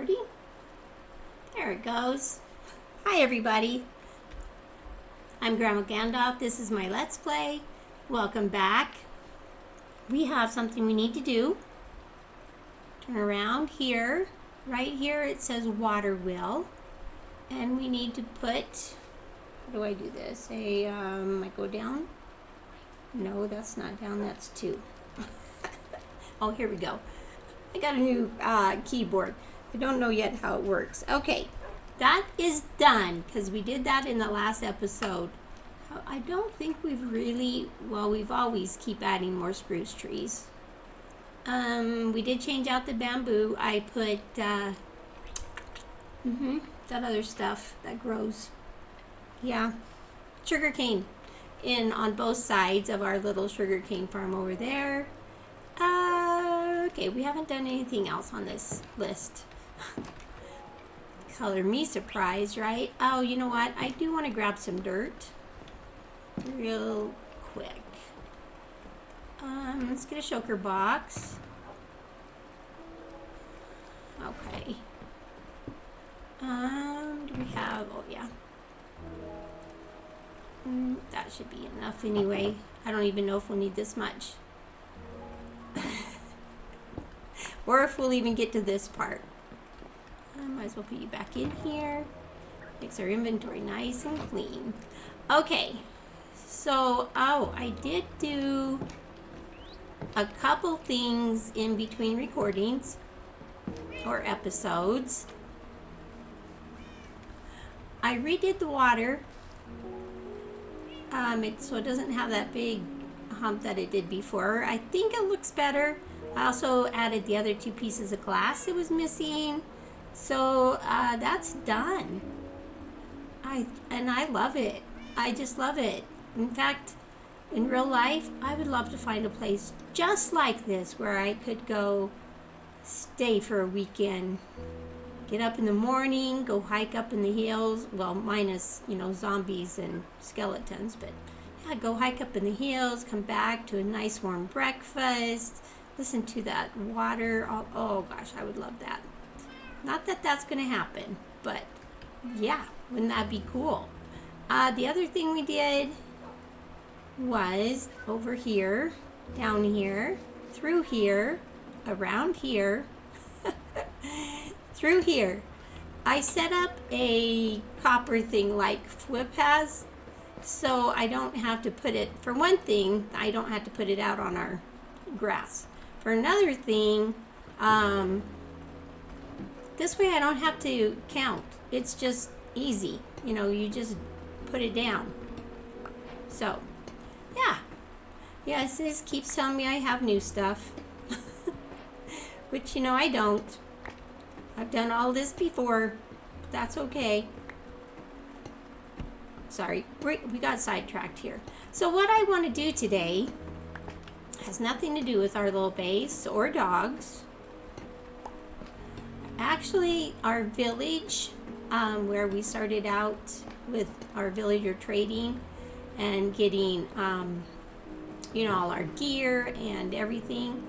recording? There it goes. Hi everybody. I'm Grandma Gandalf. This is my Let's Play. Welcome back. We have something we need to do. Turn around here. Right here it says water wheel. And we need to put, how do I do this? I go down? No, that's not down, that's 2. Oh, here we go. I got a new keyboard. I don't know yet how it works. Okay, that is done because we did that in the last episode. I don't think we've really, well, we've always keep adding more spruce trees. We did change out the bamboo. I put that other stuff that grows. Yeah, sugar cane in on both sides of our little sugar cane farm over there. Okay, we haven't done anything else on this list. Color me surprised, right? Oh, you know what? I do want to grab some dirt real quick. Let's get a choker box. Okay. Do we have, oh yeah. That should be enough anyway. I don't even know if we'll need this much. Or if we'll even get to this part. I might as well put you back in here. Makes our inventory nice and clean. Okay, so, I did do a couple things in between recordings or episodes. I redid the water so it doesn't have that big hump that it did before. I think it looks better. I also added the other 2 pieces of glass it was missing. So that's done. I love it. I just love it. In fact, in real life, I would love to find a place just like this where I could go stay for a weekend. Get up in the morning, go hike up in the hills. Well, minus, zombies and skeletons, but yeah, go hike up in the hills, come back to a nice warm breakfast, listen to that water. Oh gosh, I would love that. Not that that's going to happen, but yeah, wouldn't that be cool? The other thing we did was over here, down here, through here, around here, through here. I set up a copper thing like Fwip has, so I don't have to put it, for one thing, I don't have to put it out on our grass. For another thing, this way I don't have to count. It's just easy. You just put it down. So, yeah. Yes, this keeps telling me I have new stuff. Which, I don't. I've done all this before. That's okay. Sorry, we got sidetracked here. So what I want to do today has nothing to do with our little base or dogs. Actually, our village, where we started out with our villager trading and getting, all our gear and everything,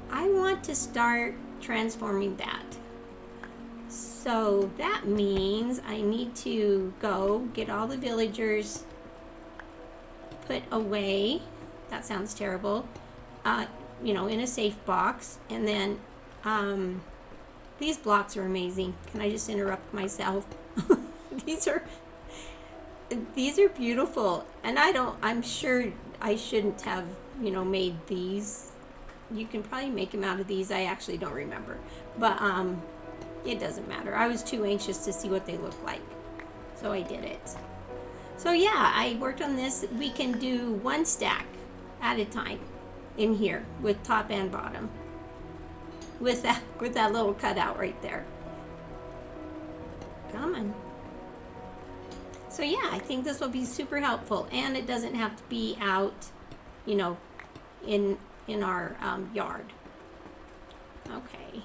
I want to start transforming that. So that means I need to go get all the villagers put away. That sounds terrible. In a safe box. And then, these blocks are amazing. Can I just interrupt myself? These are beautiful. And I'm sure I shouldn't have, made these. You can probably make them out of these. I actually don't remember. But, it doesn't matter. I was too anxious to see what they look like. So I did it. So yeah, I worked on this. We can do 1 stack at a time in here with top and bottom. With that little cutout right there. Come on. So yeah, I think this will be super helpful, and it doesn't have to be out, in our yard. Okay.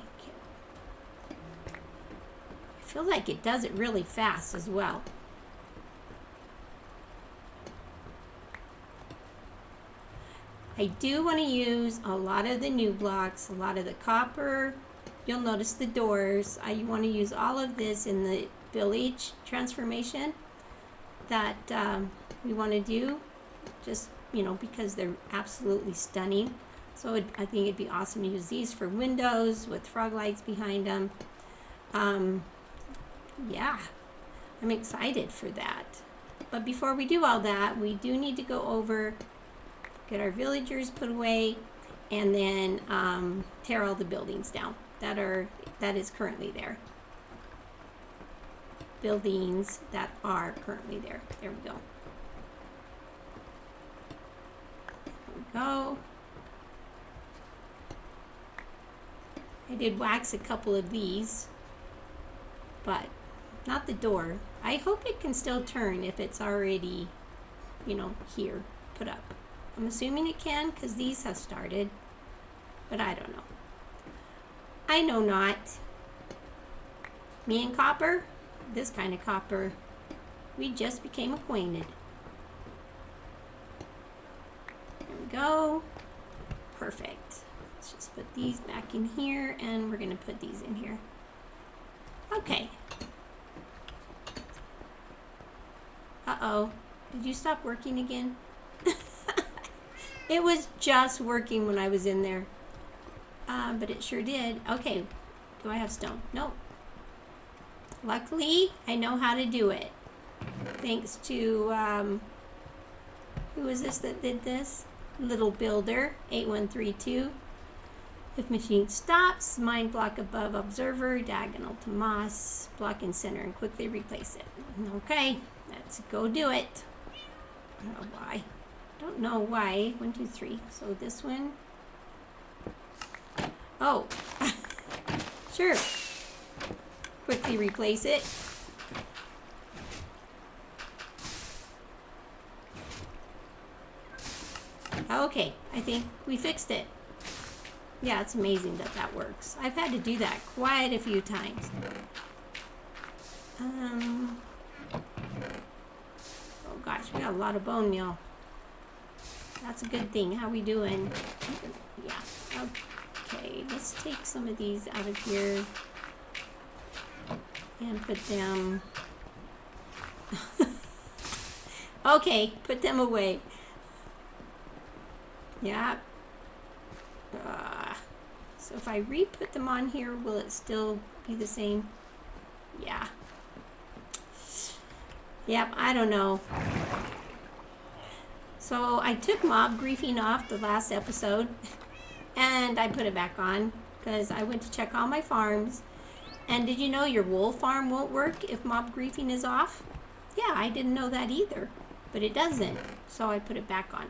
I feel like it does it really fast as well. I do want to use a lot of the new blocks, a lot of the copper, you'll notice the doors. You want to use all of this in the village transformation that we want to do, just, because they're absolutely stunning. So I think it'd be awesome to use these for windows with frog lights behind them. Yeah, I'm excited for that. But before we do all that, we do need to go over, get our villagers put away, and then tear all the buildings down that is currently there. Buildings that are currently there. There we go. There we go. I did wax a couple of these, but not the door. I hope it can still turn if it's already, here, put up. I'm assuming it can because these have started, but I don't know. I know not. Me and copper, this kind of copper, we just became acquainted. There we go. Perfect. Let's just put these back in here, and we're going to put these in here. Okay. Uh-oh. Did you stop working again? It was just working when I was in there. But it sure did. Okay. Do I have stone? No. Luckily, I know how to do it. Thanks to, who was this that did this? Little Builder, 8132. If machine stops, mine block above observer, diagonal to moss, block in center, and quickly replace it. Okay, let's go do it. Oh, why? Don't know why. 1, 2, 3. So this one. Oh, sure. Quickly replace it. Okay, I think we fixed it. Yeah, it's amazing that that works. I've had to do that quite a few times. Oh gosh, we got a lot of bone meal. That's a good thing. How we doing? Yeah. Okay, let's take some of these out of here and put them. Okay, put them away. Yeah. So if I re-put them on here, will it still be the same? Yeah. Yep, I don't know. So I took mob griefing off the last episode and I put it back on because I went to check all my farms. And did you know your wool farm won't work if mob griefing is off? Yeah, I didn't know that either, but it doesn't. So I put it back on.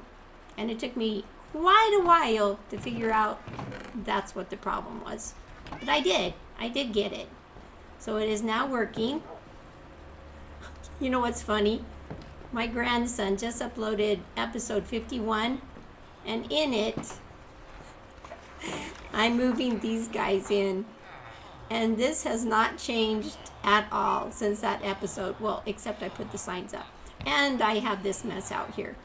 And it took me quite a while to figure out that's what the problem was. But I did get it. So it is now working. You know what's funny? My grandson just uploaded episode 51, and in it, I'm moving these guys in. And this has not changed at all since that episode. Well, except I put the signs up. And I have this mess out here.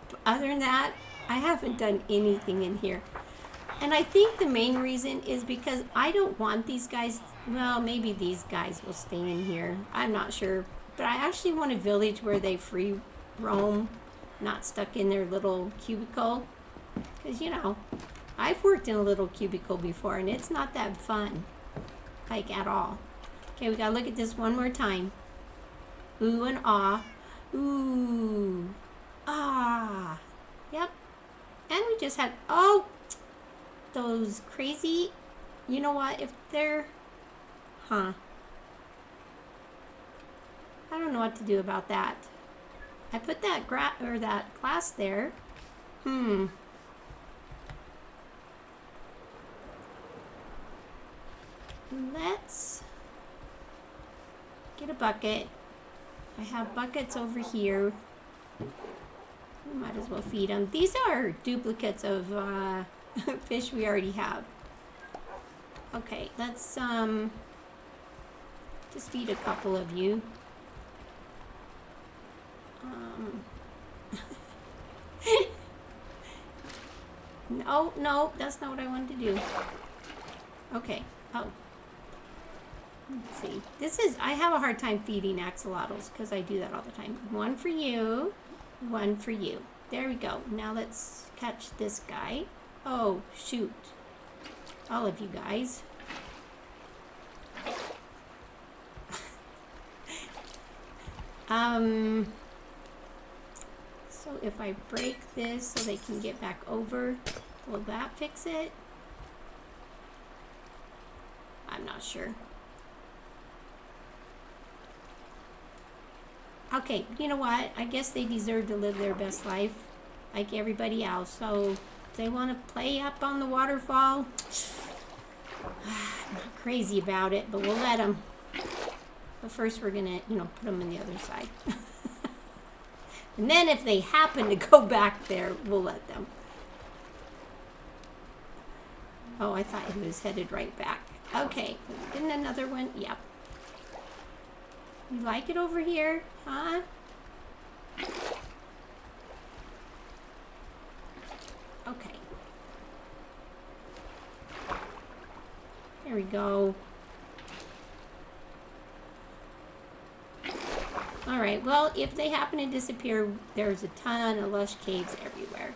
But other than that, I haven't done anything in here. And I think the main reason is because I don't want these guys, well, maybe these guys will stay in here. I'm not sure. But I actually want a village where they free roam, not stuck in their little cubicle. Because, I've worked in a little cubicle before, and it's not that fun. Like, at all. Okay, we gotta look at this one more time. Ooh and ah. Ooh. Ah. Yep. And we just had, those crazy, you know what, if they're, I don't know what to do about that. I put that that class there. Let's get a bucket. I have buckets over here. We might as well feed them. These are duplicates of fish we already have. Okay, let's just feed a couple of you. No, that's not what I wanted to do. Okay. Oh. Let's see. I have a hard time feeding axolotls because I do that all the time. One for you, one for you. There we go. Now let's catch this guy. Oh, shoot. All of you guys. So if I break this so they can get back over, will that fix it? I'm not sure. Okay, you know what? I guess they deserve to live their best life like everybody else. So if they want to play up on the waterfall, I'm not crazy about it, but we'll let them. But first we're going to, put them on the other side. And then if they happen to go back there, we'll let them. Oh, I thought he was headed right back. Okay, didn't another one? Yep. You like it over here, huh? Okay. There we go. All right, well, if they happen to disappear, there's a ton of lush caves everywhere.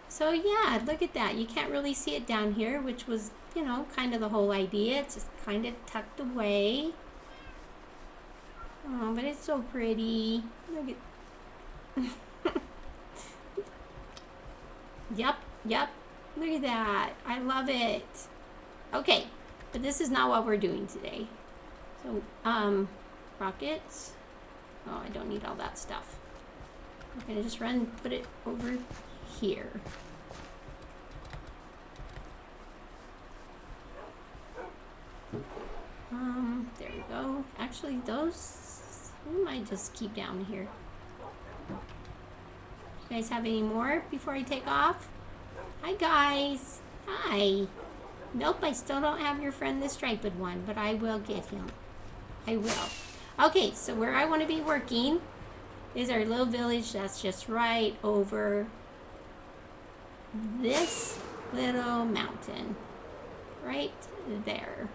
So yeah, look at that. You can't really see it down here, which was, kind of the whole idea. It's just kind of tucked away. Oh, but it's so pretty. Look at... Yep. Look at that. I love it. Okay, but this is not what we're doing today. So, rockets. Oh, I don't need all that stuff. I'm gonna just put it over here. There we go. Actually, those we might just keep down here. You guys have any more before I take off? Hi, guys. Hi. Nope, I still don't have your friend the striped one, but I will get him. I will. Okay, so where I want to be working is our little village that's just right over this little mountain. Right there.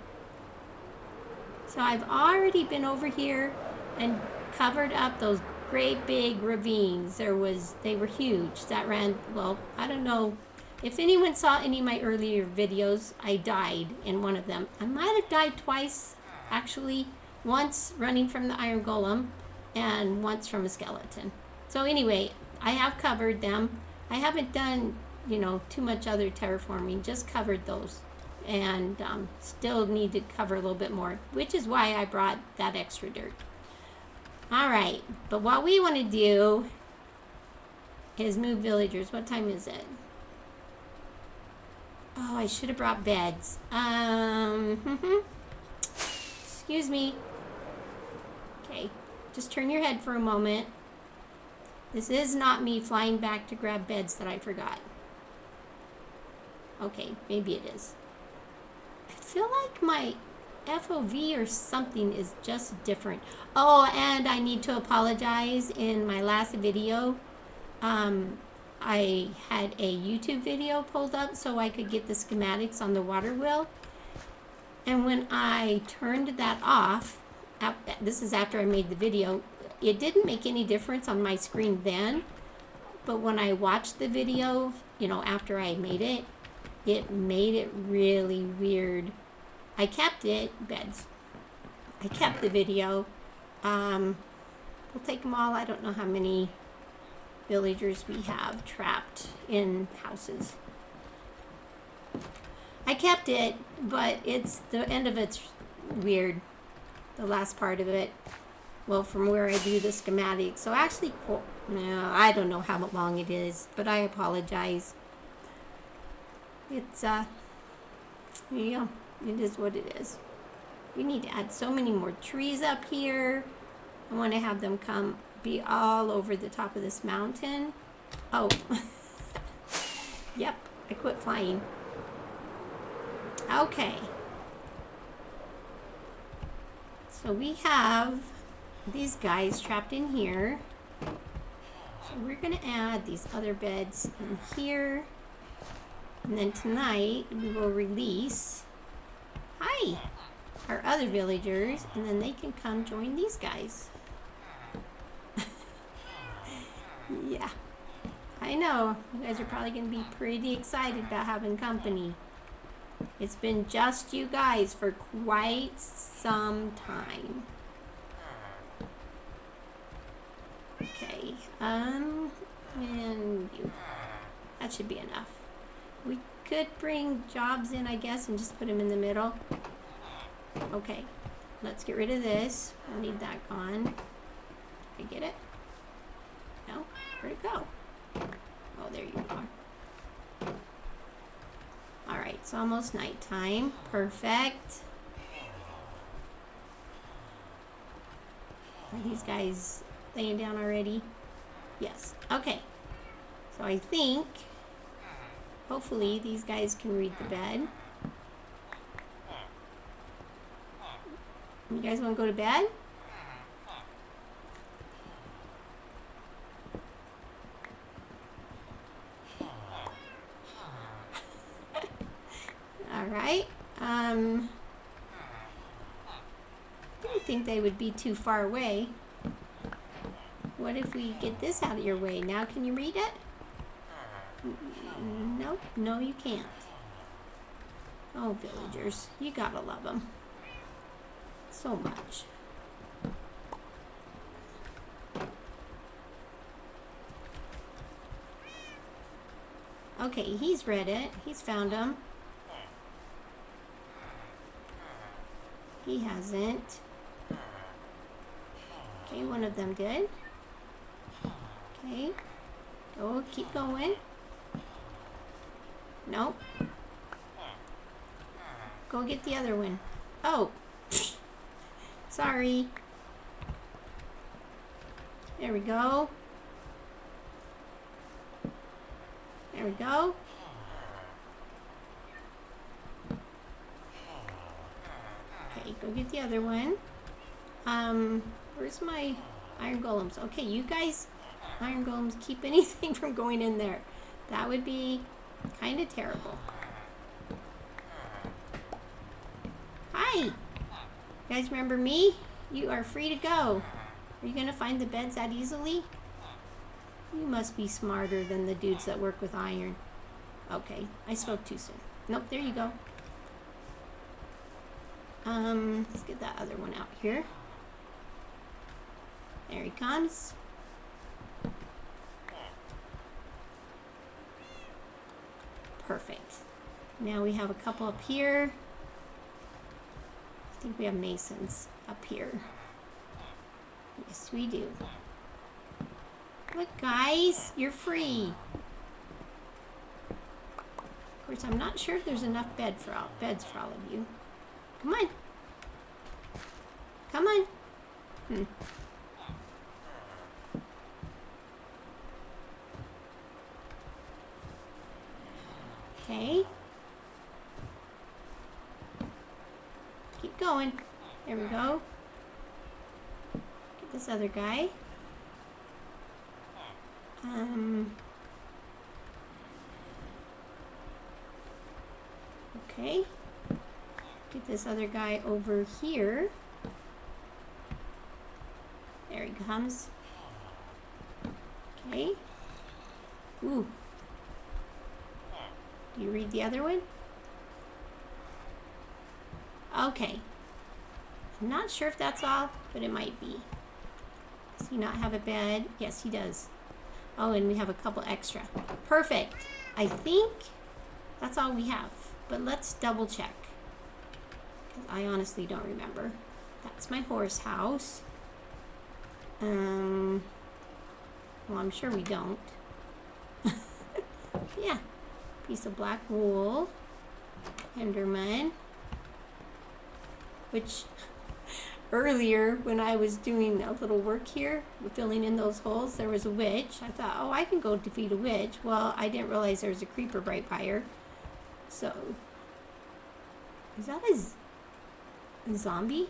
So I've already been over here and covered up those great big ravines. They were huge. That ran, well, I don't know. If anyone saw any of my earlier videos, I died in one of them. I might have died twice, actually. Once running from the iron golem and once from a skeleton. So anyway, I have covered them. I haven't done, too much other terraforming, just covered those. And still need to cover a little bit more, which is why I brought that extra dirt. All right, but what we want to do is move villagers. What time is it? Oh, I should have brought beds. Excuse me. Okay, just turn your head for a moment. This is not me flying back to grab beds that I forgot. Okay, maybe it is. I feel like my FOV or something is just different. Oh, and I need to apologize. In my last video, I had a YouTube video pulled up so I could get the schematics on the water wheel. And when I turned that off, this is after I made the video, it didn't make any difference on my screen then. But when I watched the video, after I made it, it made it really weird. I kept it, beds. I kept the video. We'll take them all. I don't know how many villagers we have trapped in houses. I kept it, but the end of it's weird. The last part of it. Well, from where I do the schematic. So actually, no, I don't know how long it is, but I apologize. It's, it is what it is. We need to add so many more trees up here. I want to have them be all over the top of this mountain. Oh. Yep, I quit flying. Okay. So we have these guys trapped in here. So we're going to add these other beds in here. And then tonight we will release away our other villagers, and then they can come join these guys. Yeah, I know. You guys are probably going to be pretty excited about having company. It's been just you guys for quite some time. Okay, and you. That should be enough. We could bring jobs in, I guess, and just put them in the middle. Okay, let's get rid of this. We'll need that gone. I get it? No? Where'd it go? Oh, there you are. Alright, it's almost nighttime. Perfect. Are these guys laying down already? Yes. Okay. So I think, hopefully, these guys can read the bed. You guys want to go to bed? Alright. Didn't think they would be too far away. What if we get this out of your way? Now can you read it? Nope. No, you can't. Oh, villagers. You gotta love them. So much. Okay, he's read it. He's found them. He hasn't. Okay, one of them did. Okay. Go, keep going. Nope. Go get the other one. Oh. Sorry. There we go. There we go. Okay, go get the other one. Where's my iron golems? Okay, you guys, iron golems, keep anything from going in there. That would be kind of terrible. Hi. You guys remember me? You are free to go. Are you going to find the beds that easily? You must be smarter than the dudes that work with iron. Okay, I spoke too soon. Nope, there you go. Let's get that other one out here. There he comes. Perfect. Now we have a couple up here. I think we have masons up here. Yes, we do. Look, guys, you're free. Of course, I'm not sure if there's enough beds for all of you. Come on. Come on. Okay. Keep going. There we go. Get this other guy. Okay. Get this other guy over here. There he comes. Okay. Ooh. Do you read the other one? Okay. I'm not sure if that's all, but it might be. Does he not have a bed? Yes, he does. Oh, and we have a couple extra. Perfect. I think that's all we have. But let's double check. Because I honestly don't remember. That's my horse house. Well, I'm sure we don't. Yeah. Piece of black wool. Enderman. Which earlier when I was doing a little work here, filling in those holes, there was a witch. I thought, oh, I can go defeat a witch. Well, I didn't realize there was a creeper right by her. So, is that a zombie?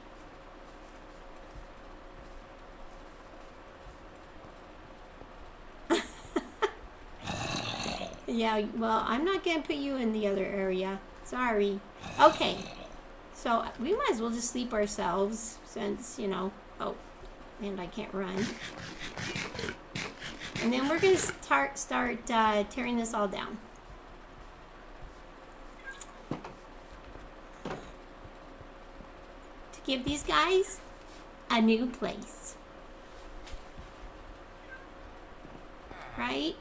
Yeah, well, I'm not going to put you in the other area. Sorry. Okay. So we might as well just sleep ourselves since, you know, oh, and I can't run. And then we're going to start tearing this all down. To give these guys a new place. Right?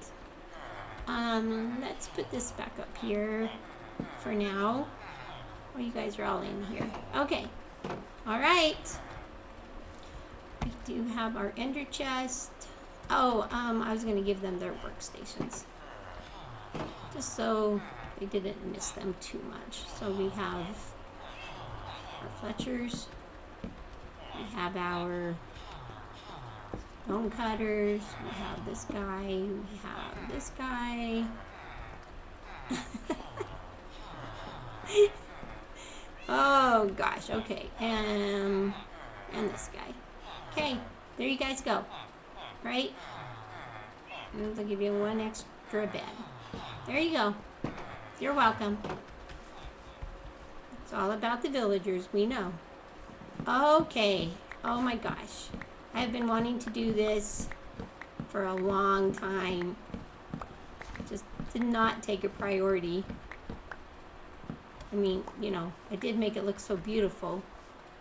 Let's put this back up here for now. Oh, you guys are all in here. Okay. All right. We do have our ender chest. Oh, I was going to give them their workstations. Just so they didn't miss them too much. So we have our Fletchers. We have our bone cutters. We have this guy. We have this guy. Oh gosh, okay. And this guy. Okay, there you guys go. Right? And they'll give you one extra bed. There you go. You're welcome. It's all about the villagers, we know. Okay. Oh my gosh. I've been wanting to do this for a long time. Just did not take a priority. I mean, you know, I did make it look so beautiful.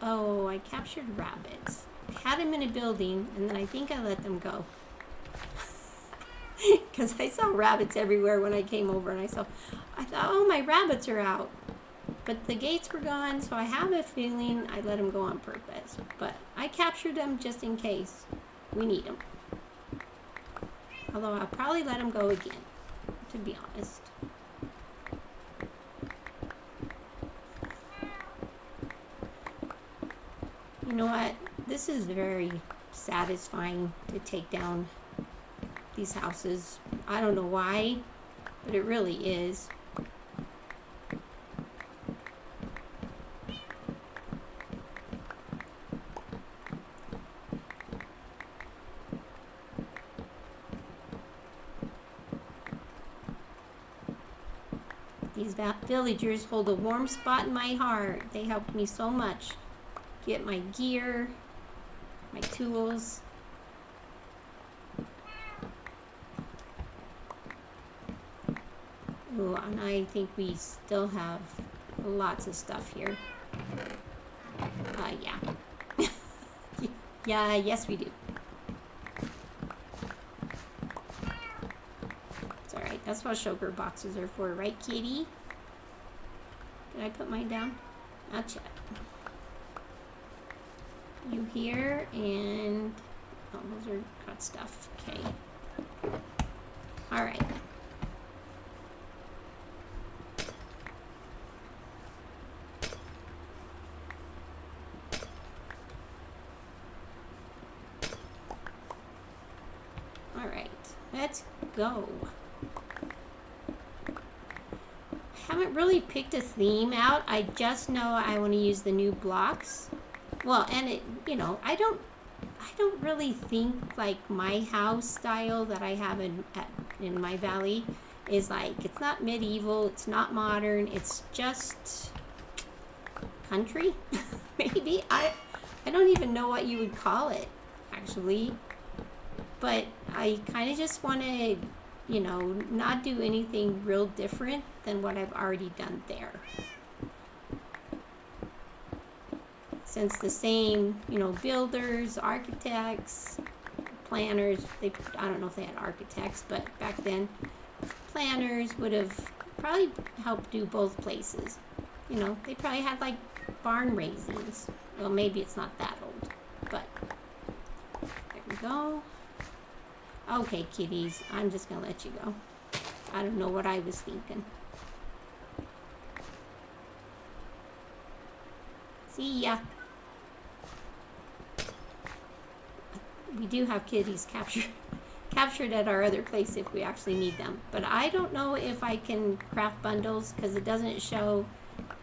Oh, I captured rabbits. I had them in a building, and then I think I let them go. Because I saw rabbits everywhere when I came over, and I thought, oh, my rabbits are out. But the gates were gone, so I have a feeling I let them go on purpose. But I captured them just in case we need them. Although I'll probably let them go again, to be honest. You know what? This is very satisfying to take down these houses. I don't know why, but it really is. These villagers hold a warm spot in my heart. They helped me so much. Get my gear, my tools. Ooh, and I think we still have lots of stuff here. Yeah. Yeah, yes we do. It's alright, that's what sugar boxes are for, right, kitty? Did I put mine down? I'll check. You here, and oh, those are cut stuff. Okay. All right. All right. Let's go. I haven't really picked a theme out. I just know I want to use the new blocks. Well, and it, you know, I don't really think like my house style that I have in my valley is like, it's not medieval, it's not modern, it's just country. Maybe I don't even know what you would call it actually, but I kind of just want to, you know, not do anything real different than what I've already done there. Since the same, you know, builders, architects, planners, I don't know if they had architects, but back then, planners would have probably helped do both places. You know, they probably had like barn raisings. Well, maybe it's not that old, but there we go. Okay, kitties, I'm just gonna let you go. I don't know what I was thinking. See ya. We do have kitties captured at our other place if we actually need them. But I don't know if I can craft bundles because it doesn't show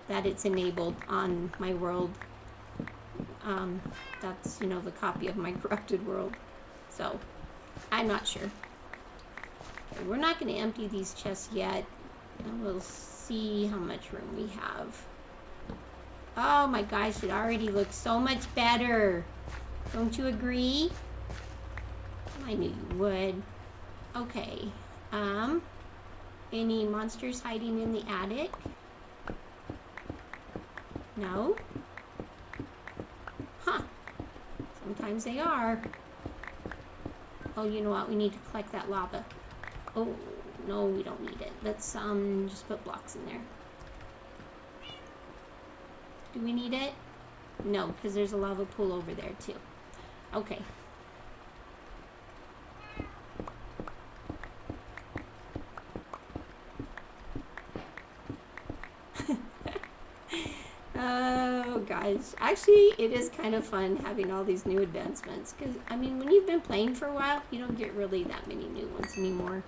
that it's enabled on my world. That's, you know, the copy of my corrupted world. So, I'm not sure. Okay, we're not going to empty these chests yet. And we'll see how much room we have. Oh my gosh, it already looks so much better. Don't you agree? I knew you would. Okay. Any monsters hiding in the attic? No? Huh. Sometimes they are. Oh, you know what? We need to collect that lava. Oh, no, we don't need it. Let's just put blocks in there. Do we need it? No, because there's a lava pool over there too. Okay. Oh gosh. Actually, it is kind of fun having all these new advancements. Because, I mean, when you've been playing for a while, you don't get really that many new ones anymore.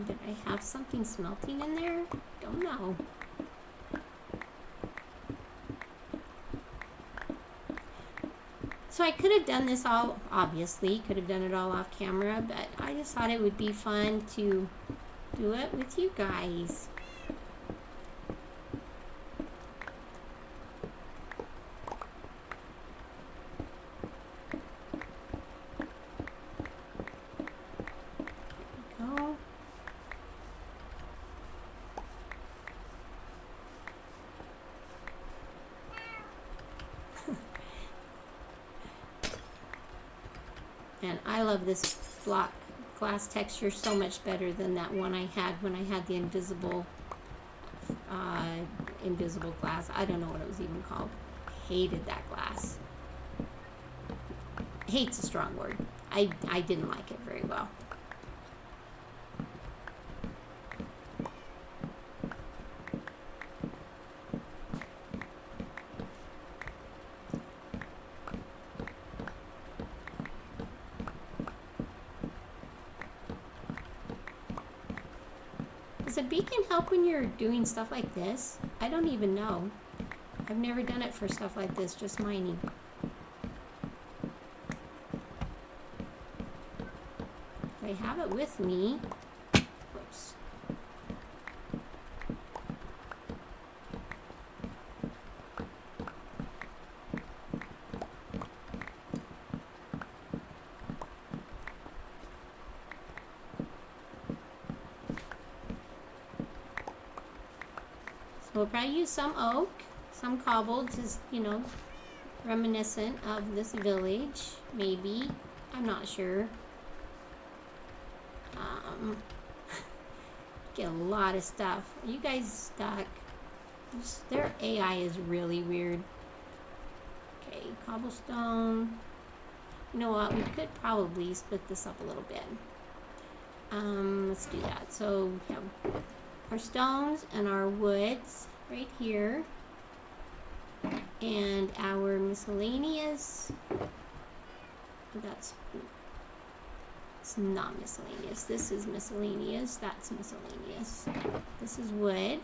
Did I have something smelting in there? Don't know. So I could have done this all, obviously, could have done it all off camera, but I just thought it would be fun to do it with you guys. There we go. And I love this block glass texture so much better than that one I had when I had the invisible glass. I don't know what it was even called. Hated that glass. Hate's a strong word. I didn't like it very well. Does a beacon help when you're doing stuff like this? I don't even know. I've never done it for stuff like this, just mining. I have it with me. Whoops. So we'll probably use some oak, some cobble, just, you know, reminiscent of this village, maybe. I'm not sure. Get a lot of stuff. Are you guys stuck? Their AI is really weird. Okay, cobblestone. You know what? We could probably split this up a little bit. Let's do that. So we have our stones and our woods right here. And our miscellaneous. It's not miscellaneous. This is miscellaneous. That's miscellaneous. This is wood.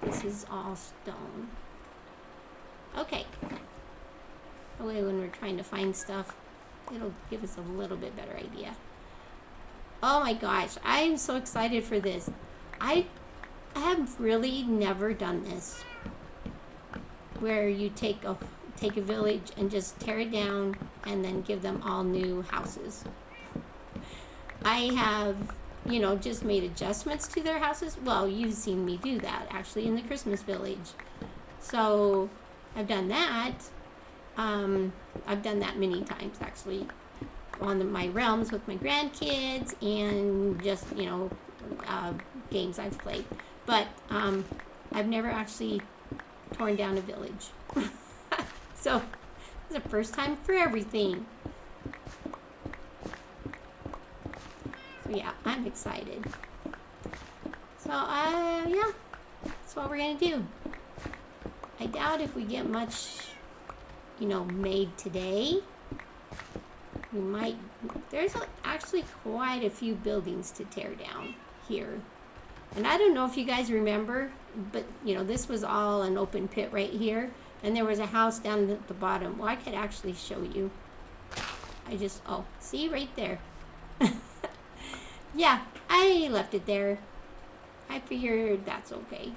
This is all stone. Okay. That way when we're trying to find stuff, it'll give us a little bit better idea. Oh my gosh, I am so excited for this. I have really never done this. Where you take a village and just tear it down and then give them all new houses. I have, you know, just made adjustments to their houses. Well, you've seen me do that actually in the Christmas village. So I've done that. I've done that many times actually on my realms with my grandkids and just, you know, games I've played. But I've never actually torn down a village. So it's the first time for everything. So yeah, I'm excited. So yeah, that's what we're gonna do. I doubt if we get much, you know, made today. We might. There's actually quite a few buildings to tear down here. And I don't know if you guys remember, but you know, this was all an open pit right here. And there was a house down at the bottom. Well, I could actually show you. Oh, see right there. Yeah, I left it there. I figured that's okay.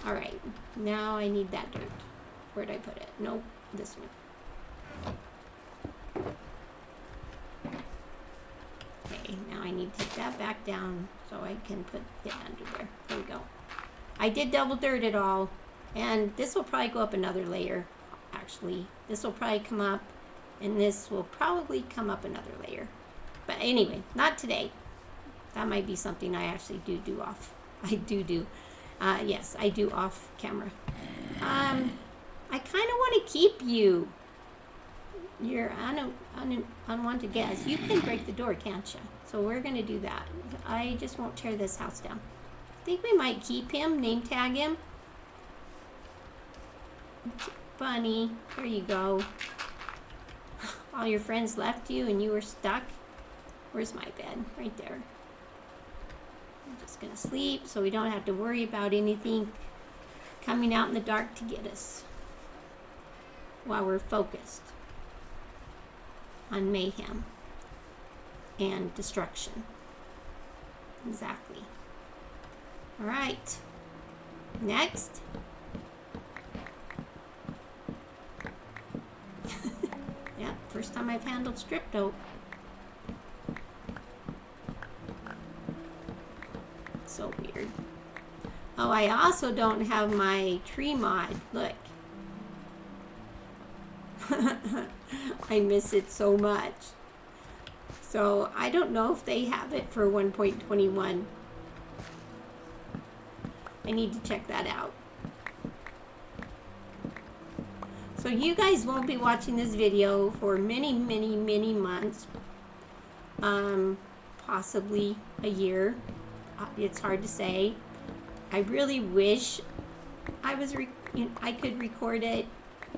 All right, now I need that dirt. Where'd I put it? Nope, this one. Okay, now I need to take that back down so I can put it under there. There we go. I did double dirt it all, and this will probably go up another layer, actually. This will probably come up, and this will probably come up another layer. But anyway, not today. That might be something I actually do off. Yes, I do off camera. I kind of want to keep you. You're unwanted guest. You can break the door, can't you? So we're going to do that. I just won't tear this house down. I think we might keep him, name tag him. Bunny, here you go. All your friends left you and you were stuck. Where's my bed? Right there. I'm just going to sleep so we don't have to worry about anything coming out in the dark to get us while we're focused on mayhem and destruction. Exactly. All right. Next. Yeah, first time I've handled strip dope. So weird. Oh, I also don't have my tree mod. Look. I miss it so much. So I don't know if they have it for 1.21. I need to check that out. So you guys won't be watching this video for many months. Possibly a year. It's hard to say. I really wish I was I could record it,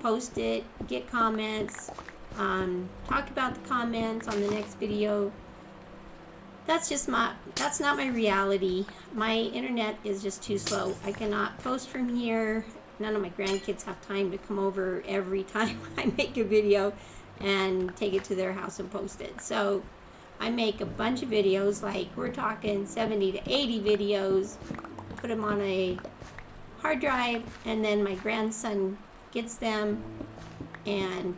post it, get comments, talk about the comments on the next video. That's not my reality. My internet is just too slow. I cannot post from here. None of my grandkids have time to come over every time I make a video and take it to their house and post it. So I make a bunch of videos, like we're talking 70 to 80 videos, put them on a hard drive, and then my grandson gets them and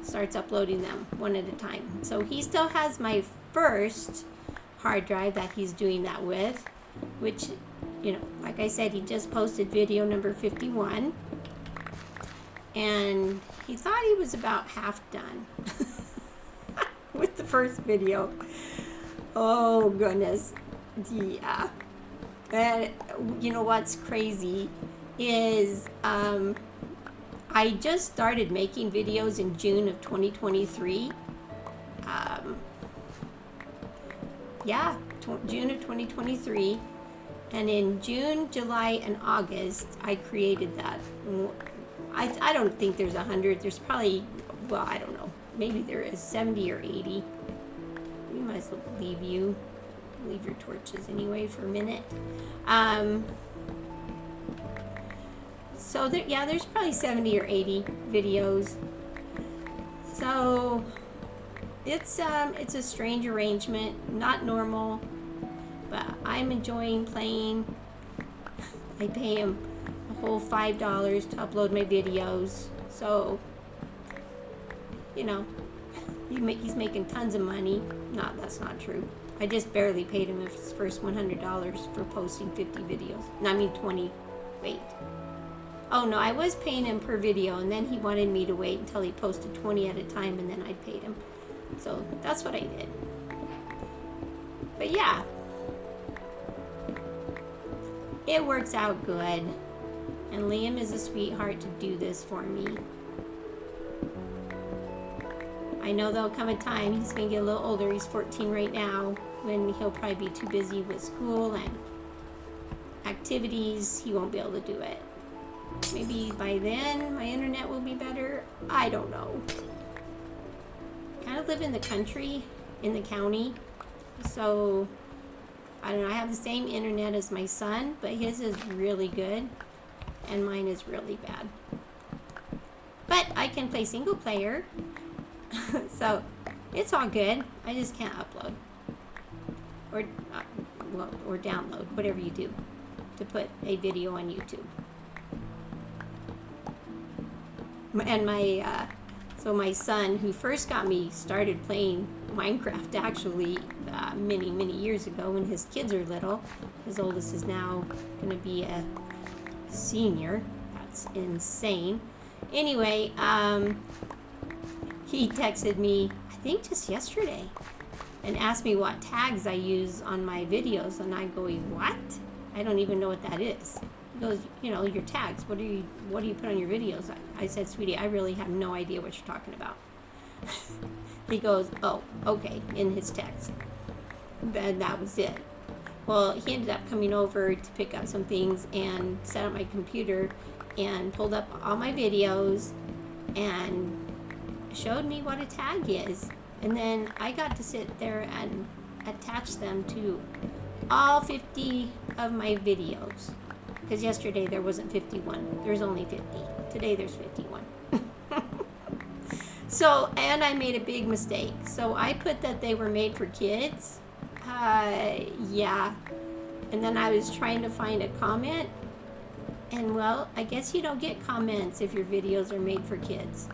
starts uploading them one at a time. So he still has my first hard drive that he's doing that with, which, you know, like I said, he just posted video number 51, and he thought he was about half done with the first video. Oh goodness. Yeah. And you know what's crazy is I just started making videos in June of 2023. June of 2023. And in June, July, and August, I created that. I don't think there's 100. There's probably, well, I don't know. Maybe there is 70 or 80. We might as well leave your torches anyway for a minute. So there's probably 70 or 80 videos. So it's a strange arrangement, not normal, but I'm enjoying playing. I pay him a whole $5 to upload my videos. So, you know, he's making tons of money. That's not true. I just barely paid him his first $100 for posting 50 videos. No, I mean 20. Wait. Oh no, I was paying him per video, and then he wanted me to wait until he posted 20 at a time, and then I paid him. So that's what I did. But yeah, it works out good. And Liam is a sweetheart to do this for me. I know there'll come a time, he's going to get a little older, he's 14 right now, when he'll probably be too busy with school and activities, he won't be able to do it. Maybe by then my internet will be better. I don't know. Kind of live in the country, in the county, so I don't know. I have the same internet as my son, but his is really good and mine is really bad. But I can play single player, so it's all good. I just can't upload or download, whatever you do to put a video on YouTube. And so my son, who first got me started playing Minecraft, actually many, many years ago when his kids are little. His oldest is now going to be a senior. That's insane. Anyway, he texted me, I think just yesterday, and asked me what tags I use on my videos, and I'm going, what? I don't even know what that is. He goes, your tags. What do you put on your videos? I said, sweetie, I really have no idea what you're talking about. He goes, oh, okay, in his text. And that was it. Well, he ended up coming over to pick up some things and set up my computer and pulled up all my videos and showed me what a tag is. And then I got to sit there and attach them to all 50 of my videos. Because yesterday there wasn't 51. There's only 50. Today there's 51. So, and I made a big mistake. So I put that they were made for kids. Yeah. And then I was trying to find a comment. And well, I guess you don't get comments if your videos are made for kids.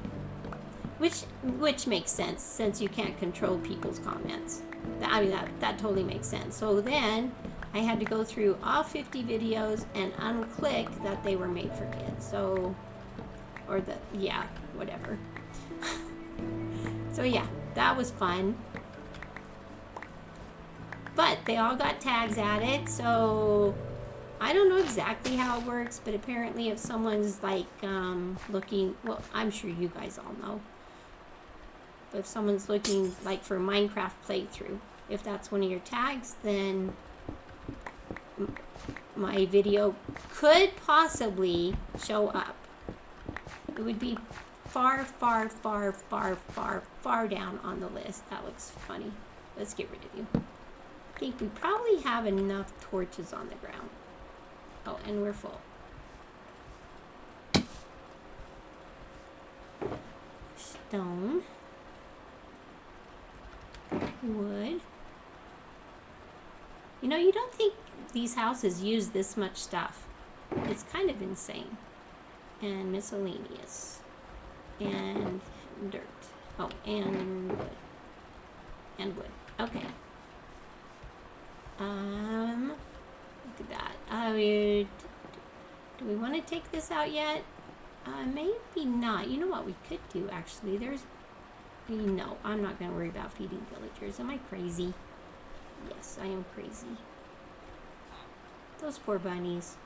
Which makes sense, since you can't control people's comments. I mean, that totally makes sense. So then I had to go through all 50 videos and unclick that they were made for kids. So, whatever. So yeah, that was fun. But they all got tags added, so I don't know exactly how it works, but apparently if someone's like looking, well, I'm sure you guys all know. But if someone's looking like for Minecraft playthrough, if that's one of your tags, then my video could possibly show up. It would be far, far, far, far, far, far down on the list. That looks funny. Let's get rid of you. I think we probably have enough torches on the ground. Oh, and we're full. Stone. Wood. You don't think these houses use this much stuff. It's kind of insane. And miscellaneous. And dirt. Oh, and wood. And wood. Okay. Look at that. Do we want to take this out yet? Maybe not. You know what we could do, actually? No, I'm not going to worry about feeding villagers. Am I crazy? Yes, I am crazy. Those poor bunnies.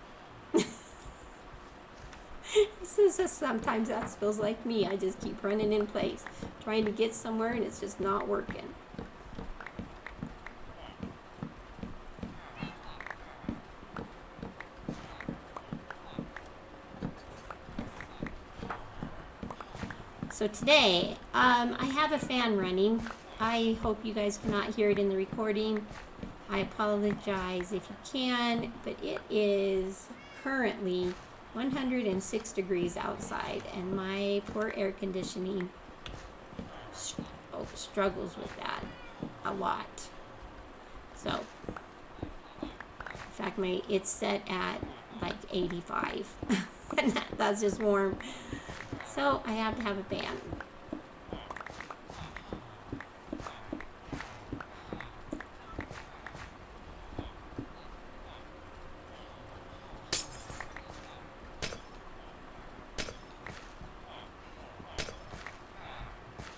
Sometimes that feels like me. I just keep running in place, trying to get somewhere, and it's just not working. So today, I have a fan running. I hope you guys cannot hear it in the recording. I apologize if you can, but it is currently 106 degrees outside, and my poor air conditioning struggles with that a lot. So, in fact, it's set at like 85, and that's just warm. So I have to have a fan.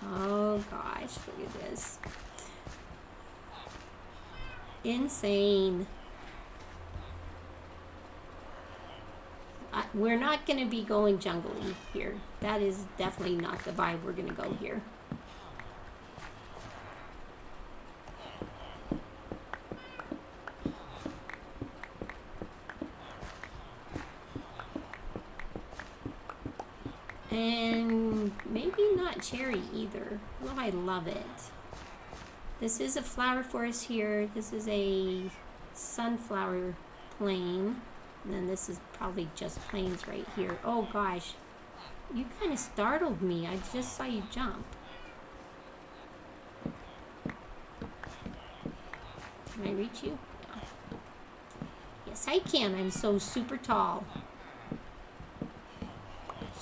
Oh gosh, look at this. Insane. We're not going to be going jungle-y here. That is definitely not the vibe we're going to go here. And maybe not cherry either. Oh, I love it. This is a flower forest here. This is a sunflower plain. And then this is probably just plains right here. Oh gosh, you kind of startled me. I just saw you jump. Can I reach you? No. Yes, I can. I'm so super tall.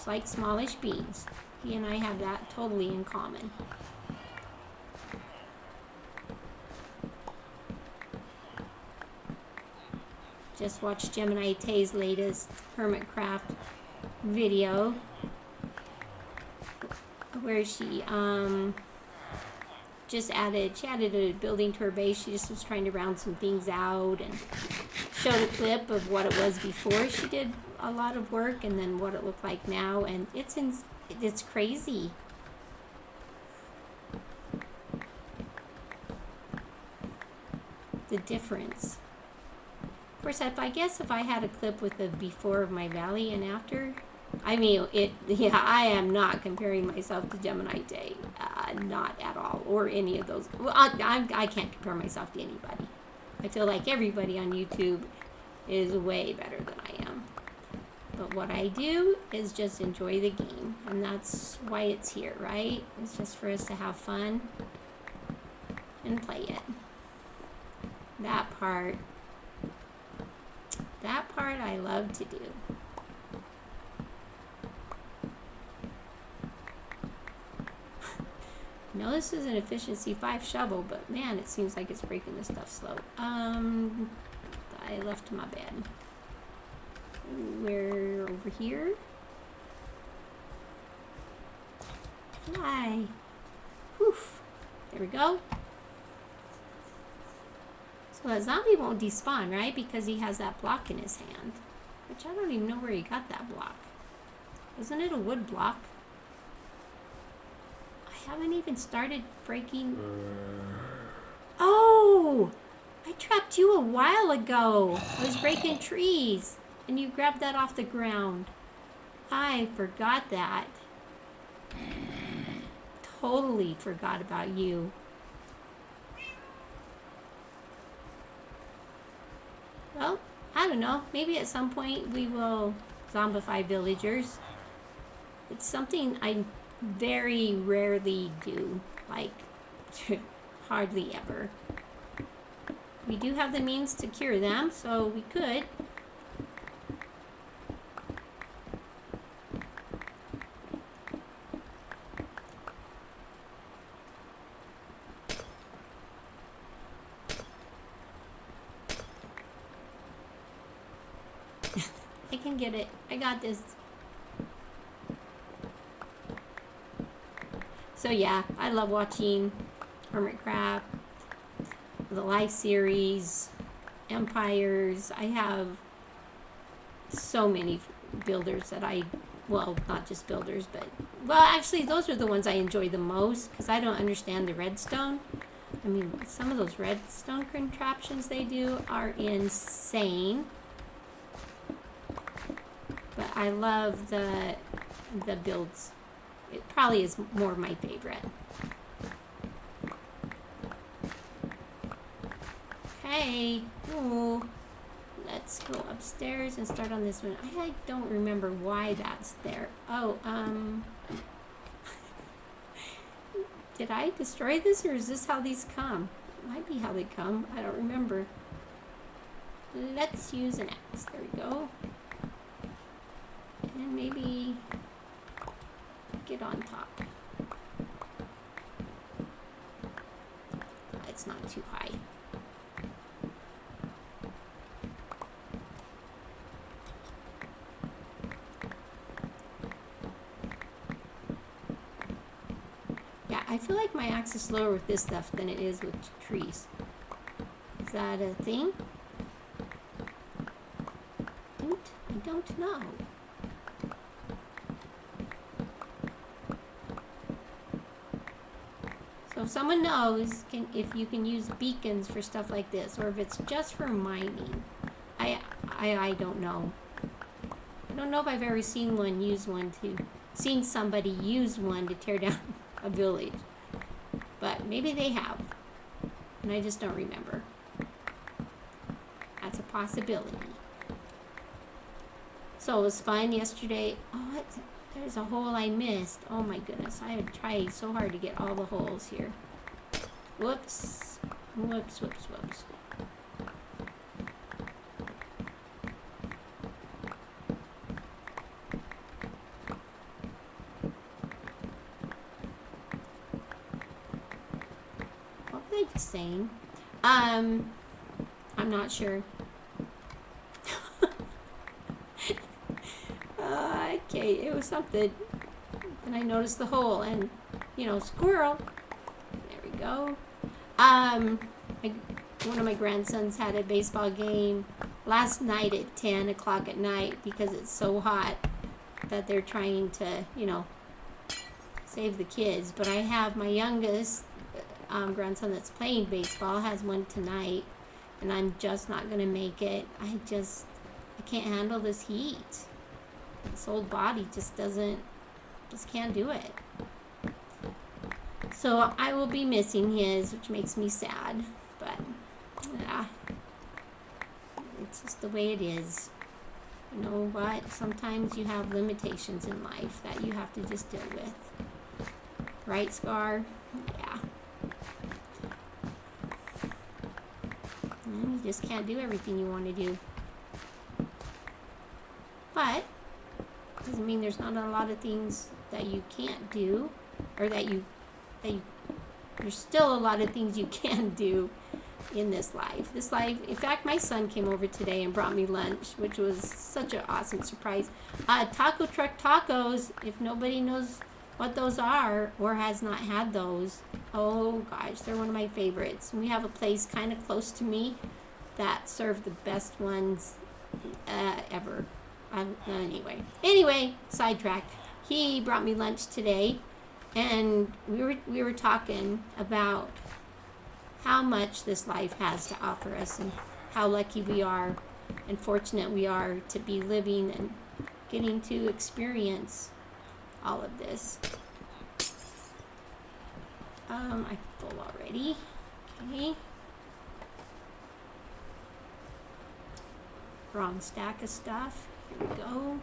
just like smallish beans. He and I have that totally in common. Just watched Gemini Tay's latest Hermitcraft video where she she added a building to her base. She just was trying to round some things out and showed a clip of what it was before she did a lot of work and then what it looked like now, and it's crazy. The difference. Of course, I guess if I had a clip with the before of my valley and after, I mean, I am not comparing myself to Gemini Tay. Not at all. Or any of those. Well, I can't compare myself to anybody. I feel like everybody on YouTube is way better than I am. But what I do is just enjoy the game. And that's why it's here, right? It's just for us to have fun and play it. That part I love to do. No, this is an efficiency 5 shovel, but man, it seems like it's breaking this stuff slow. I left my bed. We're over here. Fly. Woof. There we go. So that zombie won't despawn, right? Because he has that block in his hand. Which I don't even know where he got that block. Isn't it a wood block? I haven't even started breaking... Oh! I trapped you a while ago. I was breaking trees. And you grabbed that off the ground. I forgot that. Totally forgot about you. Well, I don't know. Maybe at some point we will zombify villagers. It's something I very rarely do. Like, hardly ever. We do have the means to cure them, so we could. I can get it. I got this. So yeah, I love watching Hermitcraft, the live series, Empires. I have so many builders that well, not just builders, but, well, actually, those are the ones I enjoy the most, because I don't understand the redstone. I mean, some of those redstone contraptions they do are insane. But I love the builds. It probably is more my favorite. Okay. Ooh. Let's go upstairs and start on this one. I don't remember why that's there. Oh, did I destroy this, or is this how these come? Might be how they come. I don't remember. Let's use an axe. There we go. And maybe get on top. It's not too high. Yeah, I feel like my axe is slower with this stuff than it is with trees. Is that a thing? I don't know. So if someone knows if you can use beacons for stuff like this, or if it's just for mining, I don't know. I don't know if I've ever seen somebody use one to tear down a village, but maybe they have, and I just don't remember. That's a possibility. So it was fun yesterday. Oh, there's a hole I missed. Oh my goodness. I have tried so hard to get all the holes here. Whoops. Whoops, whoops, whoops. saying. I'm not sure. Okay, it was something. And I noticed the hole, and squirrel. There we go. One of my grandsons had a baseball game last night at 10 o'clock at night because it's so hot that they're trying to, save the kids. But I have my youngest grandson that's playing baseball, has one tonight, and I'm just not going to make it. I can't handle this heat. This old body just can't do it. So I will be missing his, which makes me sad, but yeah, it's just the way it is. You know what? Sometimes you have limitations in life that you have to just deal with. Right, Scar? Yeah. You just can't do everything you want to do. But doesn't mean there's not a lot of things that you can't do, or that there's still a lot of things you can do in this life. In fact, my son came over today and brought me lunch, which was such an awesome surprise. Taco Truck Tacos, if nobody knows what those are or has not had those, oh gosh, they're one of my favorites. We have a place kind of close to me that serve the best ones ever. Anyway, sidetracked. He brought me lunch today, and we were talking about how much this life has to offer us, and how lucky we are and fortunate we are to be living and getting to experience all of this. I'm full already. Okay. Wrong stack of stuff. Here we go.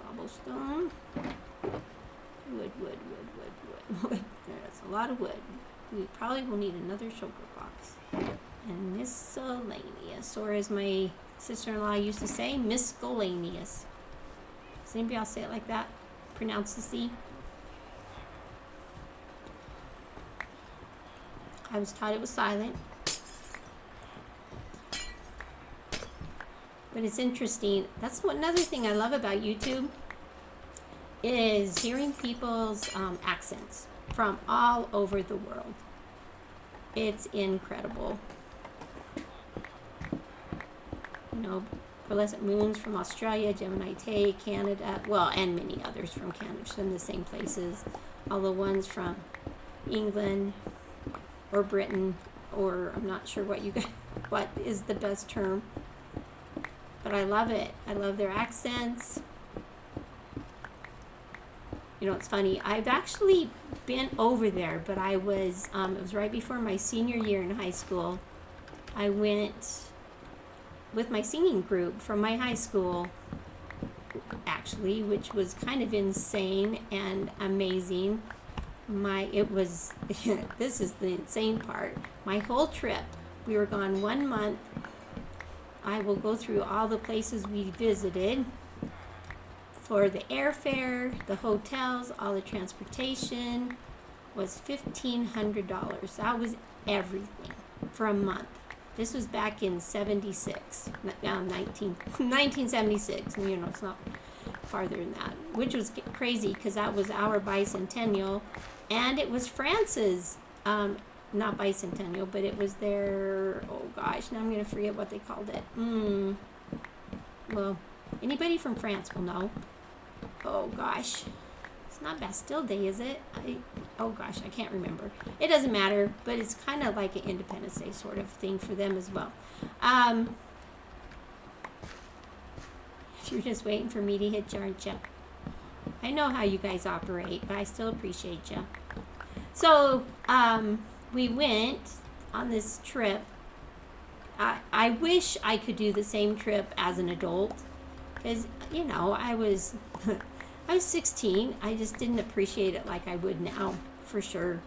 Cobblestone. Wood. There's a lot of wood. We probably will need another sugar box. And miscellaneous, or as my sister-in-law used to say, miscellaneous. Does anybody else say it like that? Pronounce the C? I was taught it was silent. But it's interesting. That's another thing I love about YouTube, is hearing people's accents from all over the world. It's incredible. Pearlescent Moons from Australia, Gemini Tay, Canada, well, and many others from Canada, from the same places. All the ones from England or Britain, or I'm not sure what is the best term. But I love it. I love their accents. It's funny. I've actually been over there, but I was, it was right before my senior year in high school. I went with my singing group from my high school, actually, which was kind of insane and amazing. This is the insane part. My whole trip, we were gone 1 month. I will go through all the places we visited. For the airfare, the hotels, all the transportation was $1,500. That was everything for a month. This was back in 1976. It's not farther than that, which was crazy because that was our bicentennial, and it was France's, not bicentennial, but it was their, oh gosh, now I'm going to forget what they called it. Well, anybody from France will know. Oh gosh, it's not Bastille Day, is it? Oh gosh, I can't remember. It doesn't matter, but it's kind of like an Independence Day sort of thing for them as well. You're just waiting for me to hit you, aren't you? I know how you guys operate, but I still appreciate you. So, we went on this trip. I wish I could do the same trip as an adult, because I was 16. I just didn't appreciate it like I would now, for sure.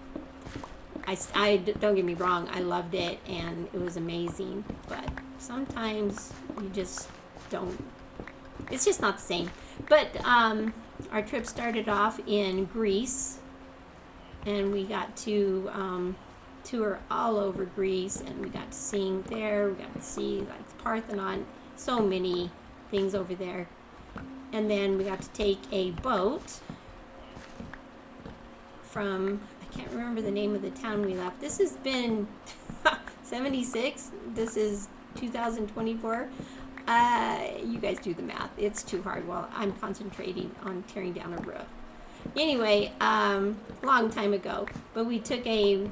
I don't get me wrong, I loved it and it was amazing, but sometimes you just don't. It's just not the same. But our trip started off in Greece, and we got to tour all over Greece, and we got to sing there. We got to see like the Parthenon, so many things over there. And then we got to take a boat from, I can't remember the name of the town we left. This has been 76. This is 2024. You guys do the math. It's too hard while I'm concentrating on tearing down a roof. Anyway, long time ago. But we took a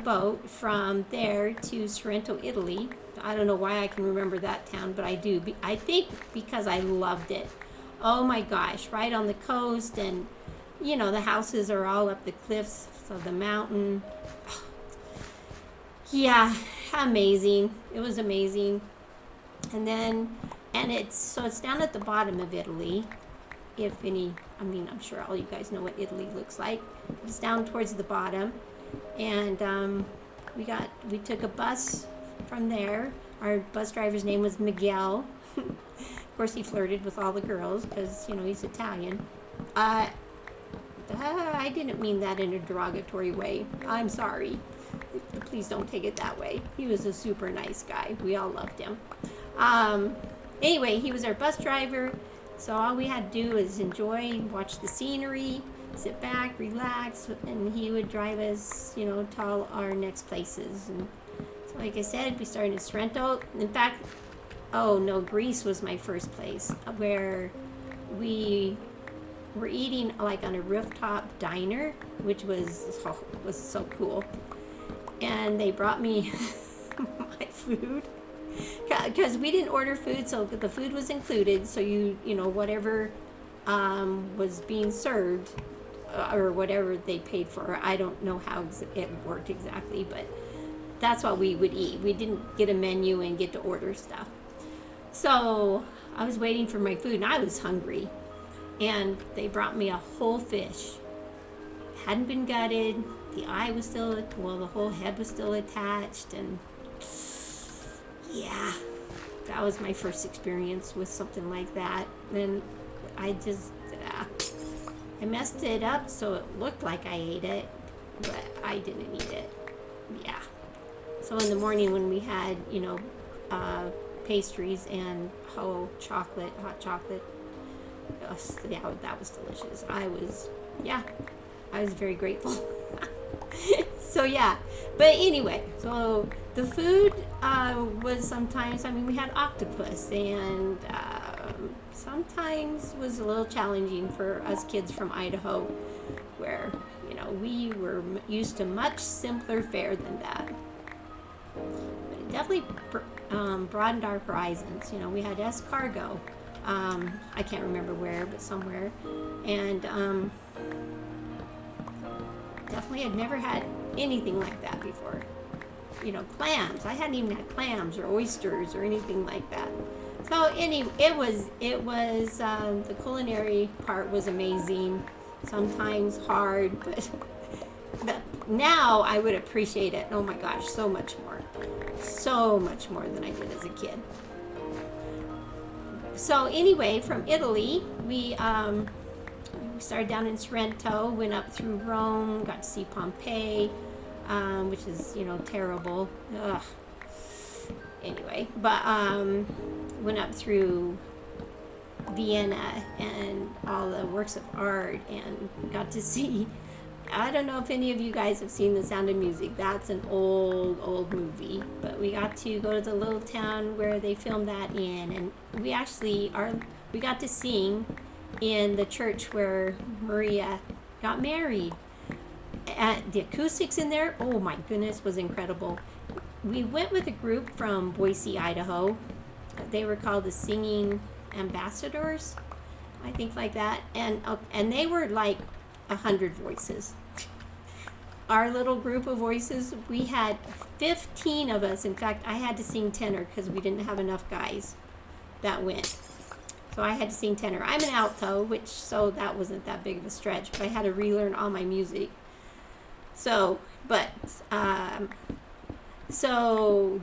boat from there to Sorrento, Italy. I don't know why I can remember that town, but I do. I think because I loved it. Oh my gosh, right on the coast, and you know, the houses are all up the cliffs of the mountain. Yeah, amazing. It was amazing. And it's down at the bottom of Italy. I'm sure all you guys know what Italy looks like. It's down towards the bottom. And we took a bus from there. Our bus driver's name was Miguel. Of course, he flirted with all the girls because, you know, he's Italian. I didn't mean that in a derogatory way. I'm sorry. Please don't take it that way. He was a super nice guy. We all loved him. Anyway, he was our bus driver. So all we had to do was enjoy, watch the scenery, sit back, relax, and he would drive us, you know, to all our next places. And so like I said, we started in Sorrento. In fact, Greece was my first place, where we were eating like on a rooftop diner, which was so cool. And they brought me my food because we didn't order food, so the food was included. So you know, whatever was being served or whatever they paid for. I don't know how it worked exactly, but that's what we would eat. We didn't get a menu and get to order stuff. So I was waiting for my food, and I was hungry. And they brought me a whole fish. Hadn't been gutted. The eye was still, the whole head was still attached. And yeah, that was my first experience with something like that. And I messed it up so it looked like I ate it, but I didn't eat it. Yeah. So in the morning when we had, you know, pastries and hot chocolate. Yeah, that was delicious. I was very grateful. So yeah, but anyway, so the food was sometimes, we had octopus, and sometimes was a little challenging for us kids from Idaho, where, you know, we were used to much simpler fare than that. But it definitely broadened our horizons. You know, we had escargot. I can't remember where, but somewhere. And definitely had never had anything like that before. You know, clams. I hadn't even had clams or oysters or anything like that. So it was the culinary part was amazing. Sometimes hard, but now I would appreciate it. Oh my gosh, so much more than I did as a kid. So anyway, from Italy, we started down in Sorrento, went up through Rome, got to see Pompeii, which is, you know, terrible. Ugh. Anyway, but went up through Vienna and all the works of art, and got to see, I don't know if any of you guys have seen The Sound of Music. That's an old movie, but we got to go to the little town where they filmed that in, and we got to sing in the church where Maria got married. The acoustics in there, oh my goodness, was incredible. We went with a group from Boise, Idaho. They were called the Singing Ambassadors, I think, like that, and they were like 100 voices. Our little group of voices, we had 15 of us. In fact, I had to sing tenor because we didn't have enough guys that went. So I had to sing tenor. I'm an alto, so that wasn't that big of a stretch, but I had to relearn all my music. So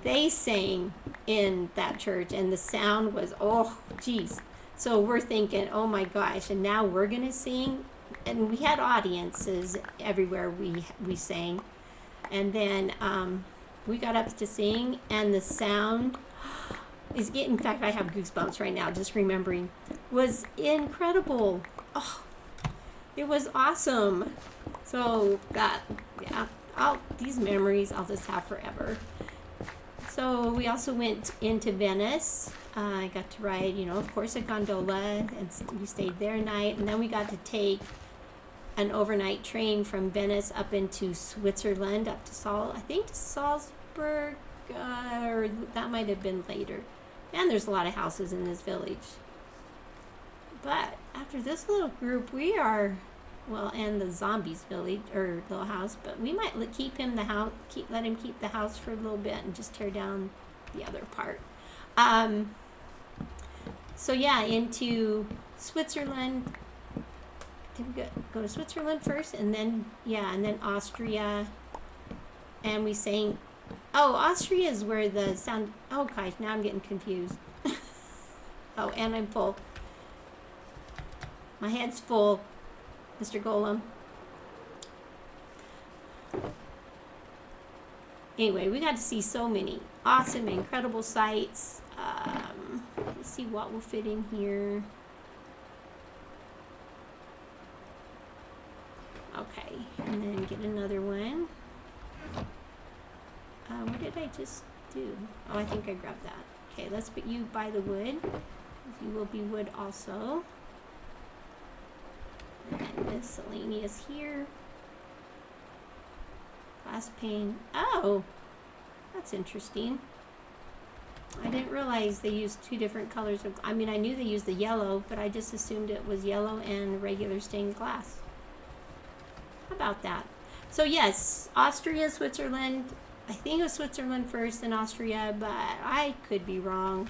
they sang in that church, and the sound was, oh, geez. So we're thinking, oh my gosh, and now we're going to sing. And we had audiences everywhere we sang. and then we got up to sing, and the sound is getting. In fact, I have goosebumps right now just remembering. Was incredible. Oh, it was awesome. So that, yeah, these memories I'll just have forever. So we also went into Venice. I got to ride, of course, a gondola, and we stayed there a night. And then we got to take an overnight train from Venice up into Switzerland, up to I think to Salzburg, or that might have been later. And there's a lot of houses in this village. But after this little group, we are, and the zombies village or little house, but we might let him keep the house for a little bit and just tear down the other part. So yeah, into Switzerland. Did we go to Switzerland first, and then Austria, and we sang. Oh, Austria is where the sound. Oh gosh, now I'm getting confused. Oh, and I'm full. My head's full, Mr. Golem. Anyway, we got to see so many awesome, incredible sights. Let's see what will fit in here. Okay, and then get another one. What did I just do? Oh, I think I grabbed that. Okay, let's put you by the wood. You will be wood also. And miscellaneous here. Glass pane. Oh, that's interesting. I didn't realize they used two different colors of. I knew they used the yellow, but I just assumed it was yellow and regular stained glass. How about that? So yes, Austria, Switzerland. I think it was Switzerland first, then Austria, but I could be wrong.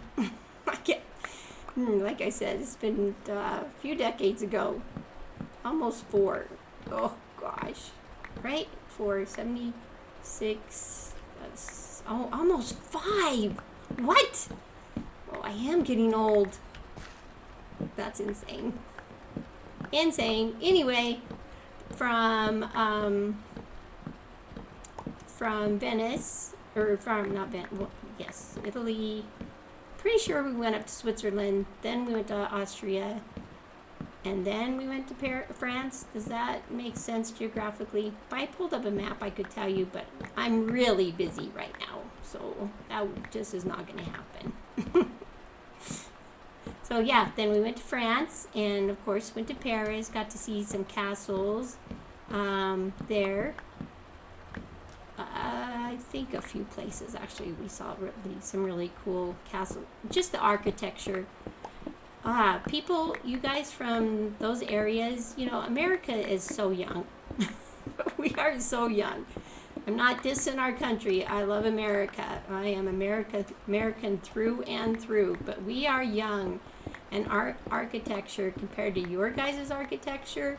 Like I said, it's been a few decades ago. Almost 4. Oh gosh. Right? 4, 76. That's almost 5. What? Oh, I am getting old. That's insane. Insane. Anyway, from Venice, or from, not Venice, yes, Italy. Pretty sure we went up to Switzerland, then we went to Austria, and then we went to France. Does that make sense geographically? If I pulled up a map, I could tell you, but I'm really busy right now, so that just is not going to happen. So yeah, then we went to France, and of course went to Paris, got to see some castles there. I think a few places actually we saw some really cool castles. Just the architecture. People, you guys from those areas, America is so young. We are so young. I'm not dissing our country. I love America. I am American through and through. But we are young, and our architecture compared to your guys' architecture,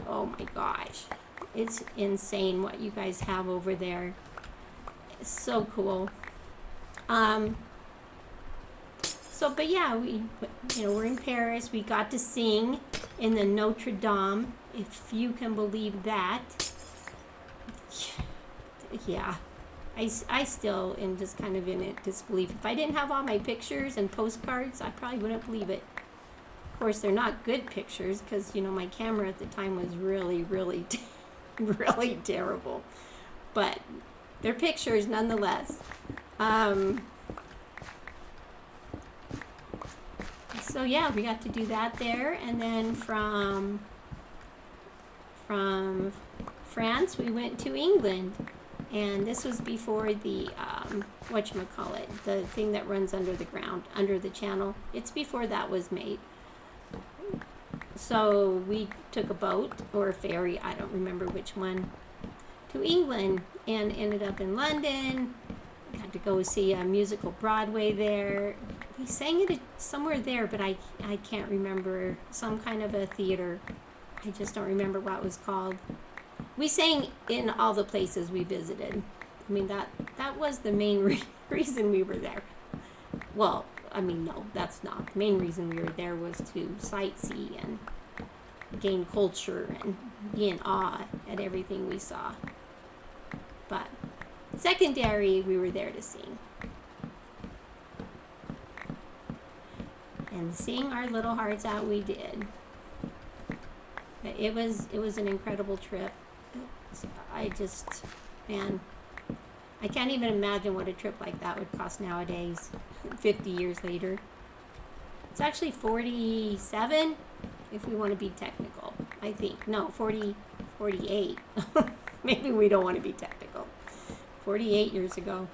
oh my gosh. It's insane what you guys have over there. It's so cool. But yeah, we're in Paris. We got to sing in the Notre Dame, if you can believe that. Yeah, I still am just kind of in disbelief. If I didn't have all my pictures and postcards, I probably wouldn't believe it. Of course, they're not good pictures because, my camera at the time was really, really really terrible, but they're pictures nonetheless. So yeah, we got to do that there, and then from France we went to England, and this was before the whatchamacallit, the thing that runs under the ground, under the channel. It's before that was made. So we took a boat or a ferry, I don't remember which one, to England, and ended up in London. Got to go see a musical Broadway there. We sang it somewhere there, but I can't remember. Some kind of a theater. I just don't remember what it was called. We sang in all the places we visited. That was the main reason we were there. Well, no, that's not. The main reason we were there was to sightsee and gain culture and be in awe at everything we saw. But Secondary, we were there to sing. And sing our little hearts out, we did. It was an incredible trip. I just, man, I can't even imagine what a trip like that would cost nowadays, 50 years later. It's actually 47, if we want to be technical, I think. No, 48. Maybe we don't want to be technical. 48 years ago.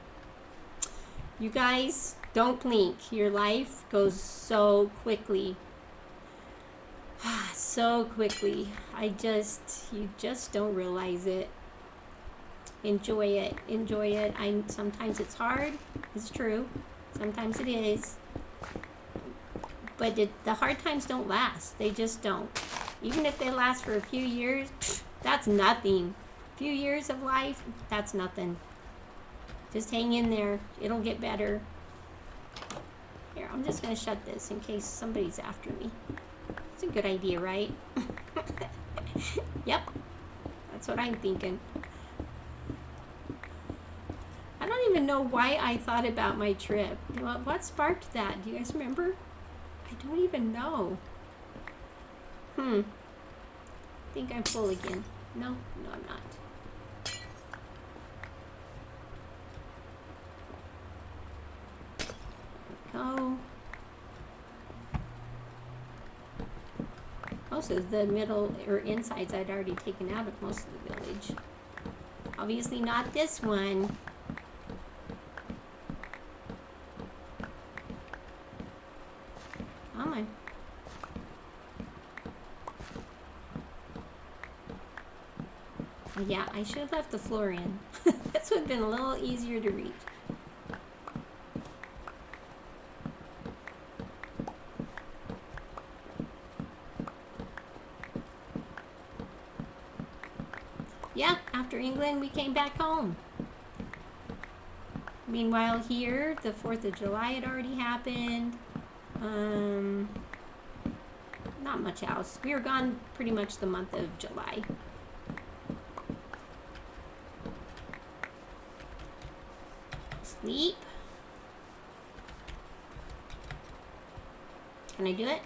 You guys, don't blink. Your life goes so quickly. So quickly. You just don't realize it. Enjoy it. Enjoy it. Sometimes it's hard. It's true. Sometimes it is. But the hard times don't last. They just don't. Even if they last for a few years, that's nothing. A few years of life, that's nothing. Just hang in there. It'll get better. Here, I'm just going to shut this in case somebody's after me. It's a good idea, right? Yep. That's what I'm thinking. I don't even know why I thought about my trip. What sparked that? Do you guys remember? I don't even know. I think I'm full again. No, I'm not. Go. Most of the middle or insides I'd already taken out of most of the village. Obviously not this one. Come on. Yeah, I should have left the floor in. This would have been a little easier to reach. Yeah, after England, we came back home. Meanwhile, here, the 4th of July had already happened. Not much else. We were gone pretty much the month of July. Sleep. Can I do it?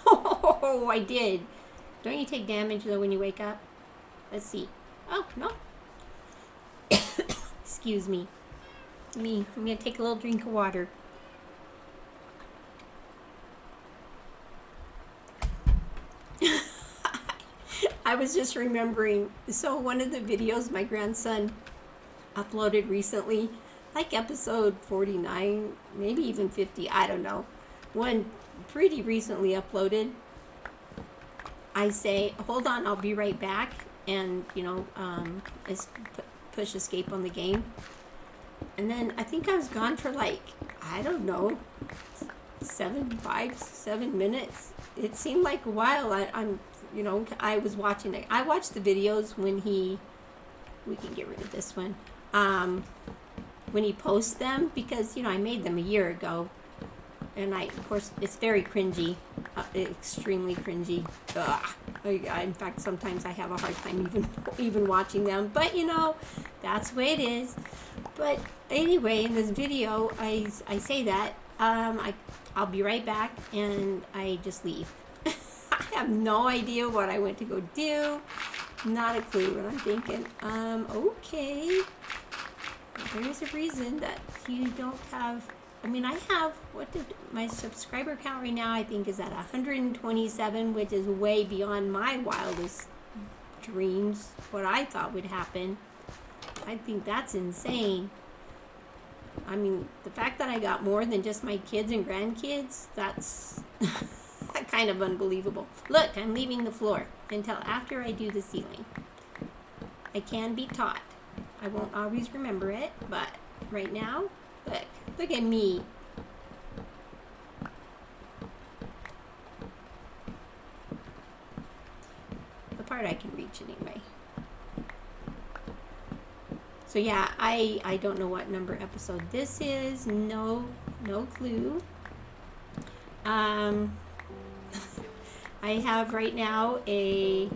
Oh, I did. Don't you take damage, though, when you wake up? Let's see. Oh, no. Excuse me. I'm going to take a little drink of water. I was just remembering. So one of the videos my grandson uploaded recently, like episode 49, maybe even 50, I don't know. One pretty recently uploaded. I say, hold on, I'll be right back. And, push escape on the game. And then I think I was gone for like, I don't know, 7 minutes. It seemed like a while. I was watching it. I watched the videos when we can get rid of this one. When he posts them, because, I made them a year ago. And of course, it's very cringy, extremely cringy. In fact, sometimes I have a hard time even watching them. But, that's the way it is. But anyway, in this video, I say that. I'll be right back, and I just leave. I have no idea what I went to go do. Not a clue what I'm thinking. Okay. There's a reason that you don't have... I have, my subscriber count right now, I think, is at 127, which is way beyond my wildest dreams, what I thought would happen. I think that's insane. The fact that I got more than just my kids and grandkids, that's kind of unbelievable. Look, I'm leaving the floor until after I do the ceiling. I can be taught. I won't always remember it, but right now, look at me. The part I can reach anyway. So yeah, I don't know what number episode this is. No clue. I have right now a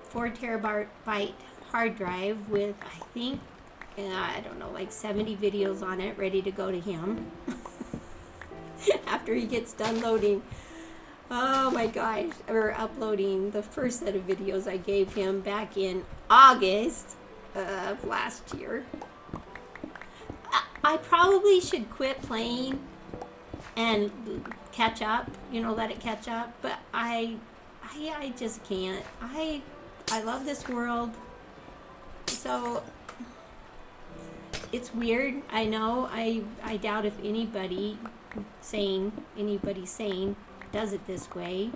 4 terabyte hard drive with, I think, I don't know, like 70 videos on it ready to go to him after he gets done loading. Oh my gosh, or uploading the first set of videos I gave him back in August of last year. I probably should quit playing and catch up, let it catch up, but I just can't. I love this world. So it's weird. I know. I doubt if anybody sane does it this way,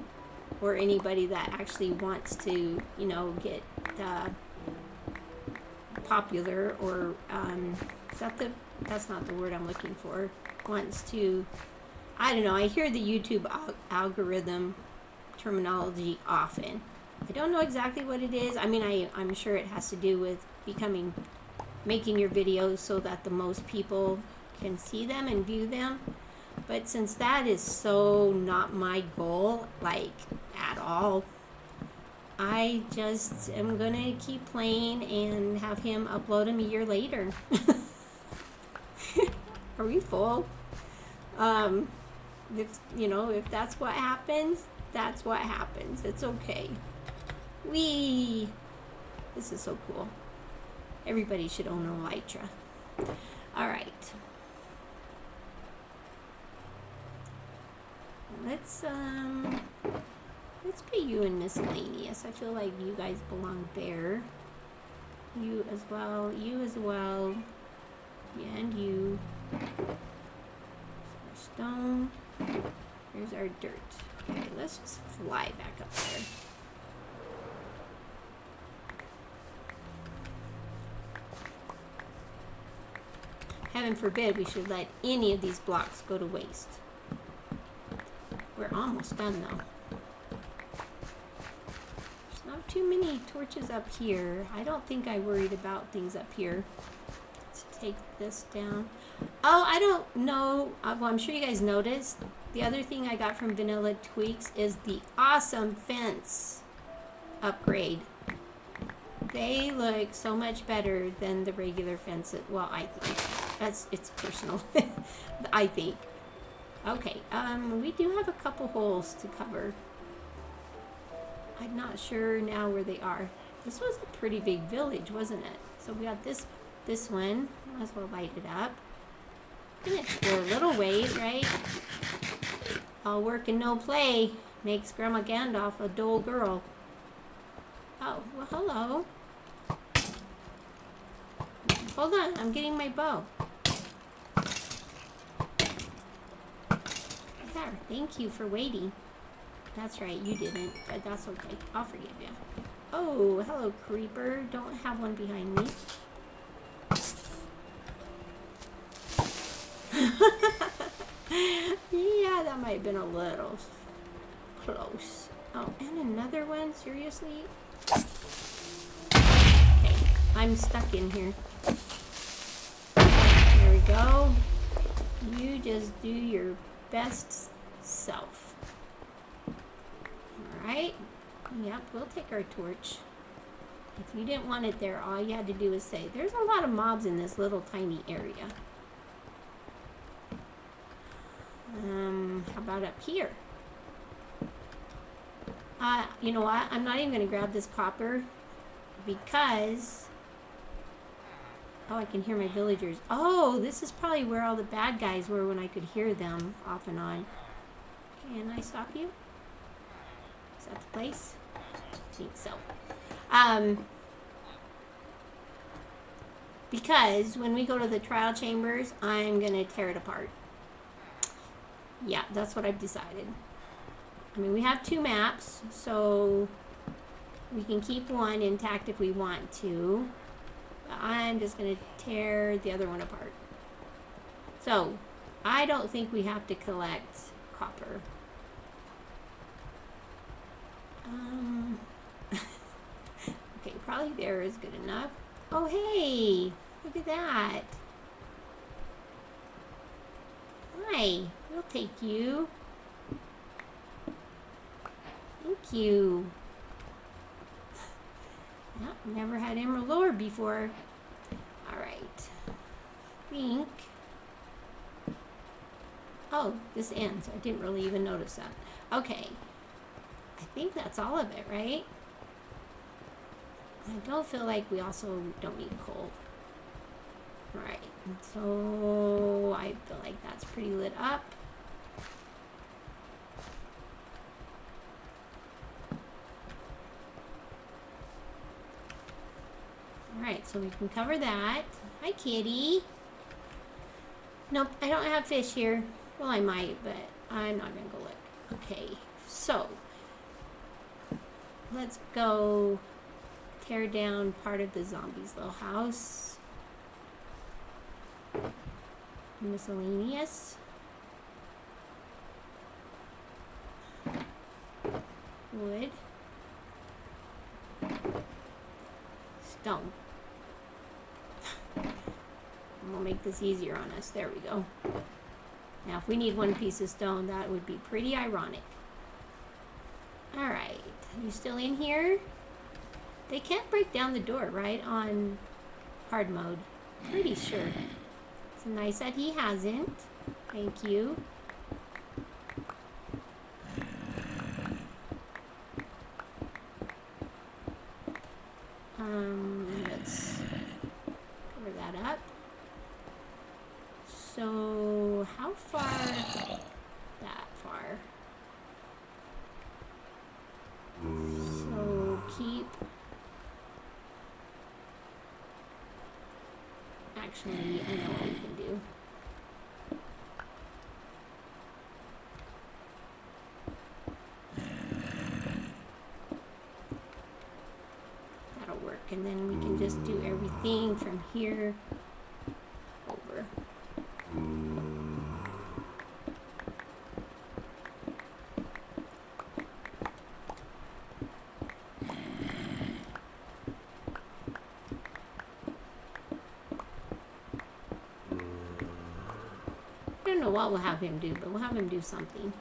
or anybody that actually wants to, get popular, or that's not the word I'm looking for. Wants to, I don't know. I hear the YouTube algorithm terminology often. I don't know exactly what it is. I mean, I'm sure it has to do with making your videos so that the most people can see them and view them. But since that is so not my goal, like, at all, I just am gonna keep playing and have him upload them a year later. Are we full? If that's what happens, that's what happens. It's okay. This is so cool. Everybody should own an Elytra. All right. Let's put you in miscellaneous. I feel like you guys belong there. You as well. You as well. Yeah, and you. Stone. Here's our dirt. Okay, let's just fly back up there. Heaven forbid we should let any of these blocks go to waste. We're almost done though. There's not too many torches up here. I don't think I worried about things up here. Let's take this down. Oh, I don't know. Well, I'm sure you guys noticed. The other thing I got from Vanilla Tweaks is the awesome fence upgrade. They look so much better than the regular fences. Well, I think. It's personal. I think. Okay, we do have a couple holes to cover. I'm not sure now where they are. This was a pretty big village, wasn't it? So we got this one. Might as well light it up. And explore a little ways, right? All work and no play makes Grandma Gandalf a dull girl. Oh, well, hello. Hold on, I'm getting my bow. There, thank you for waiting. That's right, you didn't, but that's okay. I'll forgive you. Oh, hello, creeper. Don't have one behind me. Yeah, that might have been a little close. Oh, and another one? Seriously? Okay, I'm stuck in here. There we go. You just do your best self. Alright. Yep, we'll take our torch. If you didn't want it there, all you had to do was say, there's a lot of mobs in this little tiny area. How about up here? You know what? I'm not even going to grab this copper because... Oh, I can hear my villagers. Oh, this is probably where all the bad guys were when I could hear them off and on. Can I stop you? Is that the place? I think so. Because when we go to the trial chambers, I'm going to tear it apart. Yeah, that's what I've decided. I mean, we have 2 maps, so we can keep one intact if we want to. But I'm just going to tear the other one apart. So, I don't think we have to collect copper. Okay, probably there is good enough. Oh, hey! Look at that. Hi, we'll take you. Thank you. Yep, never had emerald ore before. Alright. think... Oh, this ends. I didn't really even notice that. Okay. I think that's all of it, right? I don't feel like we also don't need coal. Alright. So, I feel like that's pretty lit up. Alright, so we can cover that. Hi, kitty. Nope, I don't have fish here. Well, I might, but I'm not going to go look. Okay, so let's go tear down part of the zombie's little house. Miscellaneous. Wood. Stone. We'll make this easier on us. There we go. Now, if we need one piece of stone, that would be pretty ironic. Alright. You still in here? They can't break down the door, right? On hard mode. Pretty sure. It's nice that he hasn't. Thank you. Let's cover that up. So, how far? That far. So, keep... Actually, I know what we can do. That'll work, and then we can just do everything from here over. I don't know what we'll have him do, but we'll have him do something.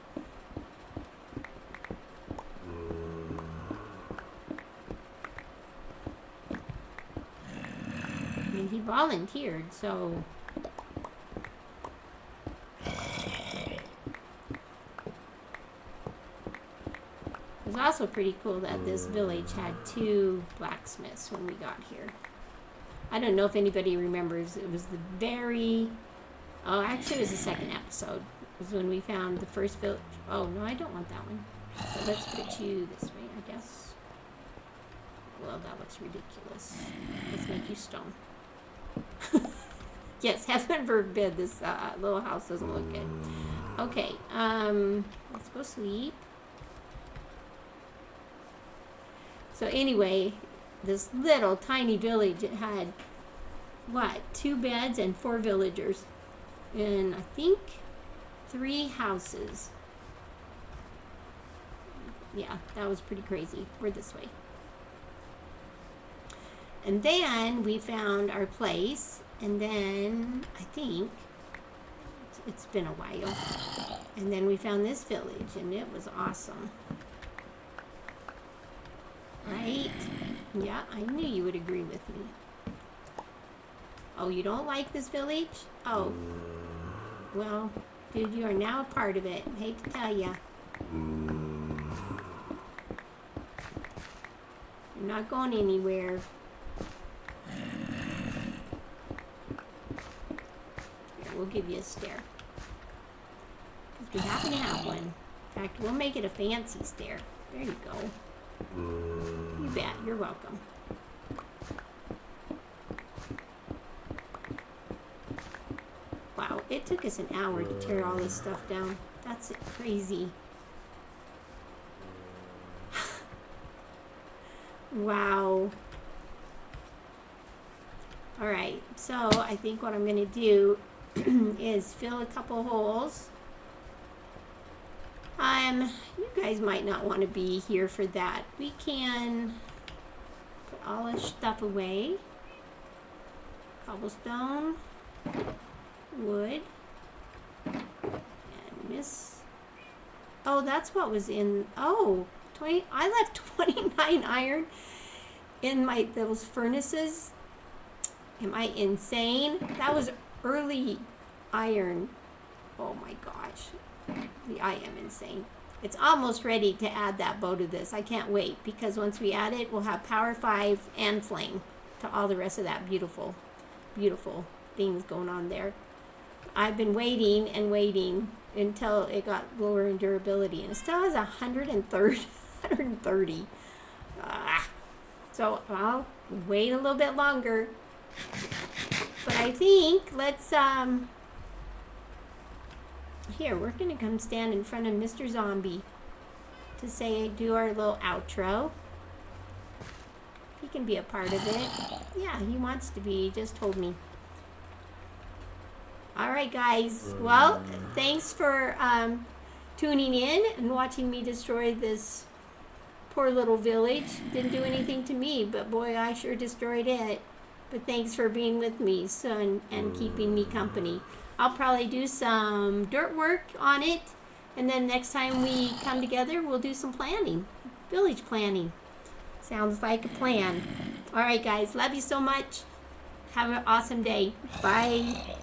I mean, he volunteered, so... It was also pretty cool that this village had 2 blacksmiths when we got here. I don't know if anybody remembers. It was the very... Oh, actually, it was the second episode. It was when we found the first village. Oh, no, I don't want that one. So let's put you this way, I guess. Well, that looks ridiculous. Let's make you stone. Yes, heaven forbid this little house doesn't look good. Okay, let's go sleep. So anyway, this little tiny village, it had, what, 2 beds and 4 villagers. And I think 3 houses. Yeah, that was pretty crazy. We're this way. And then we found our place. And then I think it's been a while. And then we found this village, and it was awesome. Right? Yeah, I knew you would agree with me. Oh, you don't like this village? Oh. Well, dude, you are now a part of it. Hate to tell ya. You're not going anywhere. Here, we'll give you a stair. Because we happen to have one. In fact, we'll make it a fancy stair. There you go. You bet. You're welcome. Wow, it took us an hour to tear all this stuff down. That's crazy. Wow. Alright, so I think what I'm going to do is fill a couple holes. You guys might not want to be here for that. We can put all this stuff away. Cobblestone. Wood. And miss. Oh, that's what was in. Oh, 20. I left 29 iron in those furnaces. Am I insane? That was early iron. Oh my gosh. I am insane. It's almost ready to add that bow to this. I can't wait because once we add it, we'll have power 5 and flame to all the rest of that beautiful, beautiful things going on there. I've been waiting and waiting until it got lower in durability, and it still has 130. So I'll wait a little bit longer. But I think let's here, we're gonna come stand in front of Mr. Zombie to do our little outro. He can be a part of it. Yeah, he wants to be. He just told me. Alright guys, well, thanks for tuning in and watching me destroy this poor little village. Didn't do anything to me, but boy, I sure destroyed it. But thanks for being with me, son, and keeping me company. I'll probably do some dirt work on it, and then next time we come together, we'll do some planning. Village planning. Sounds like a plan. Alright guys, love you so much. Have an awesome day. Bye.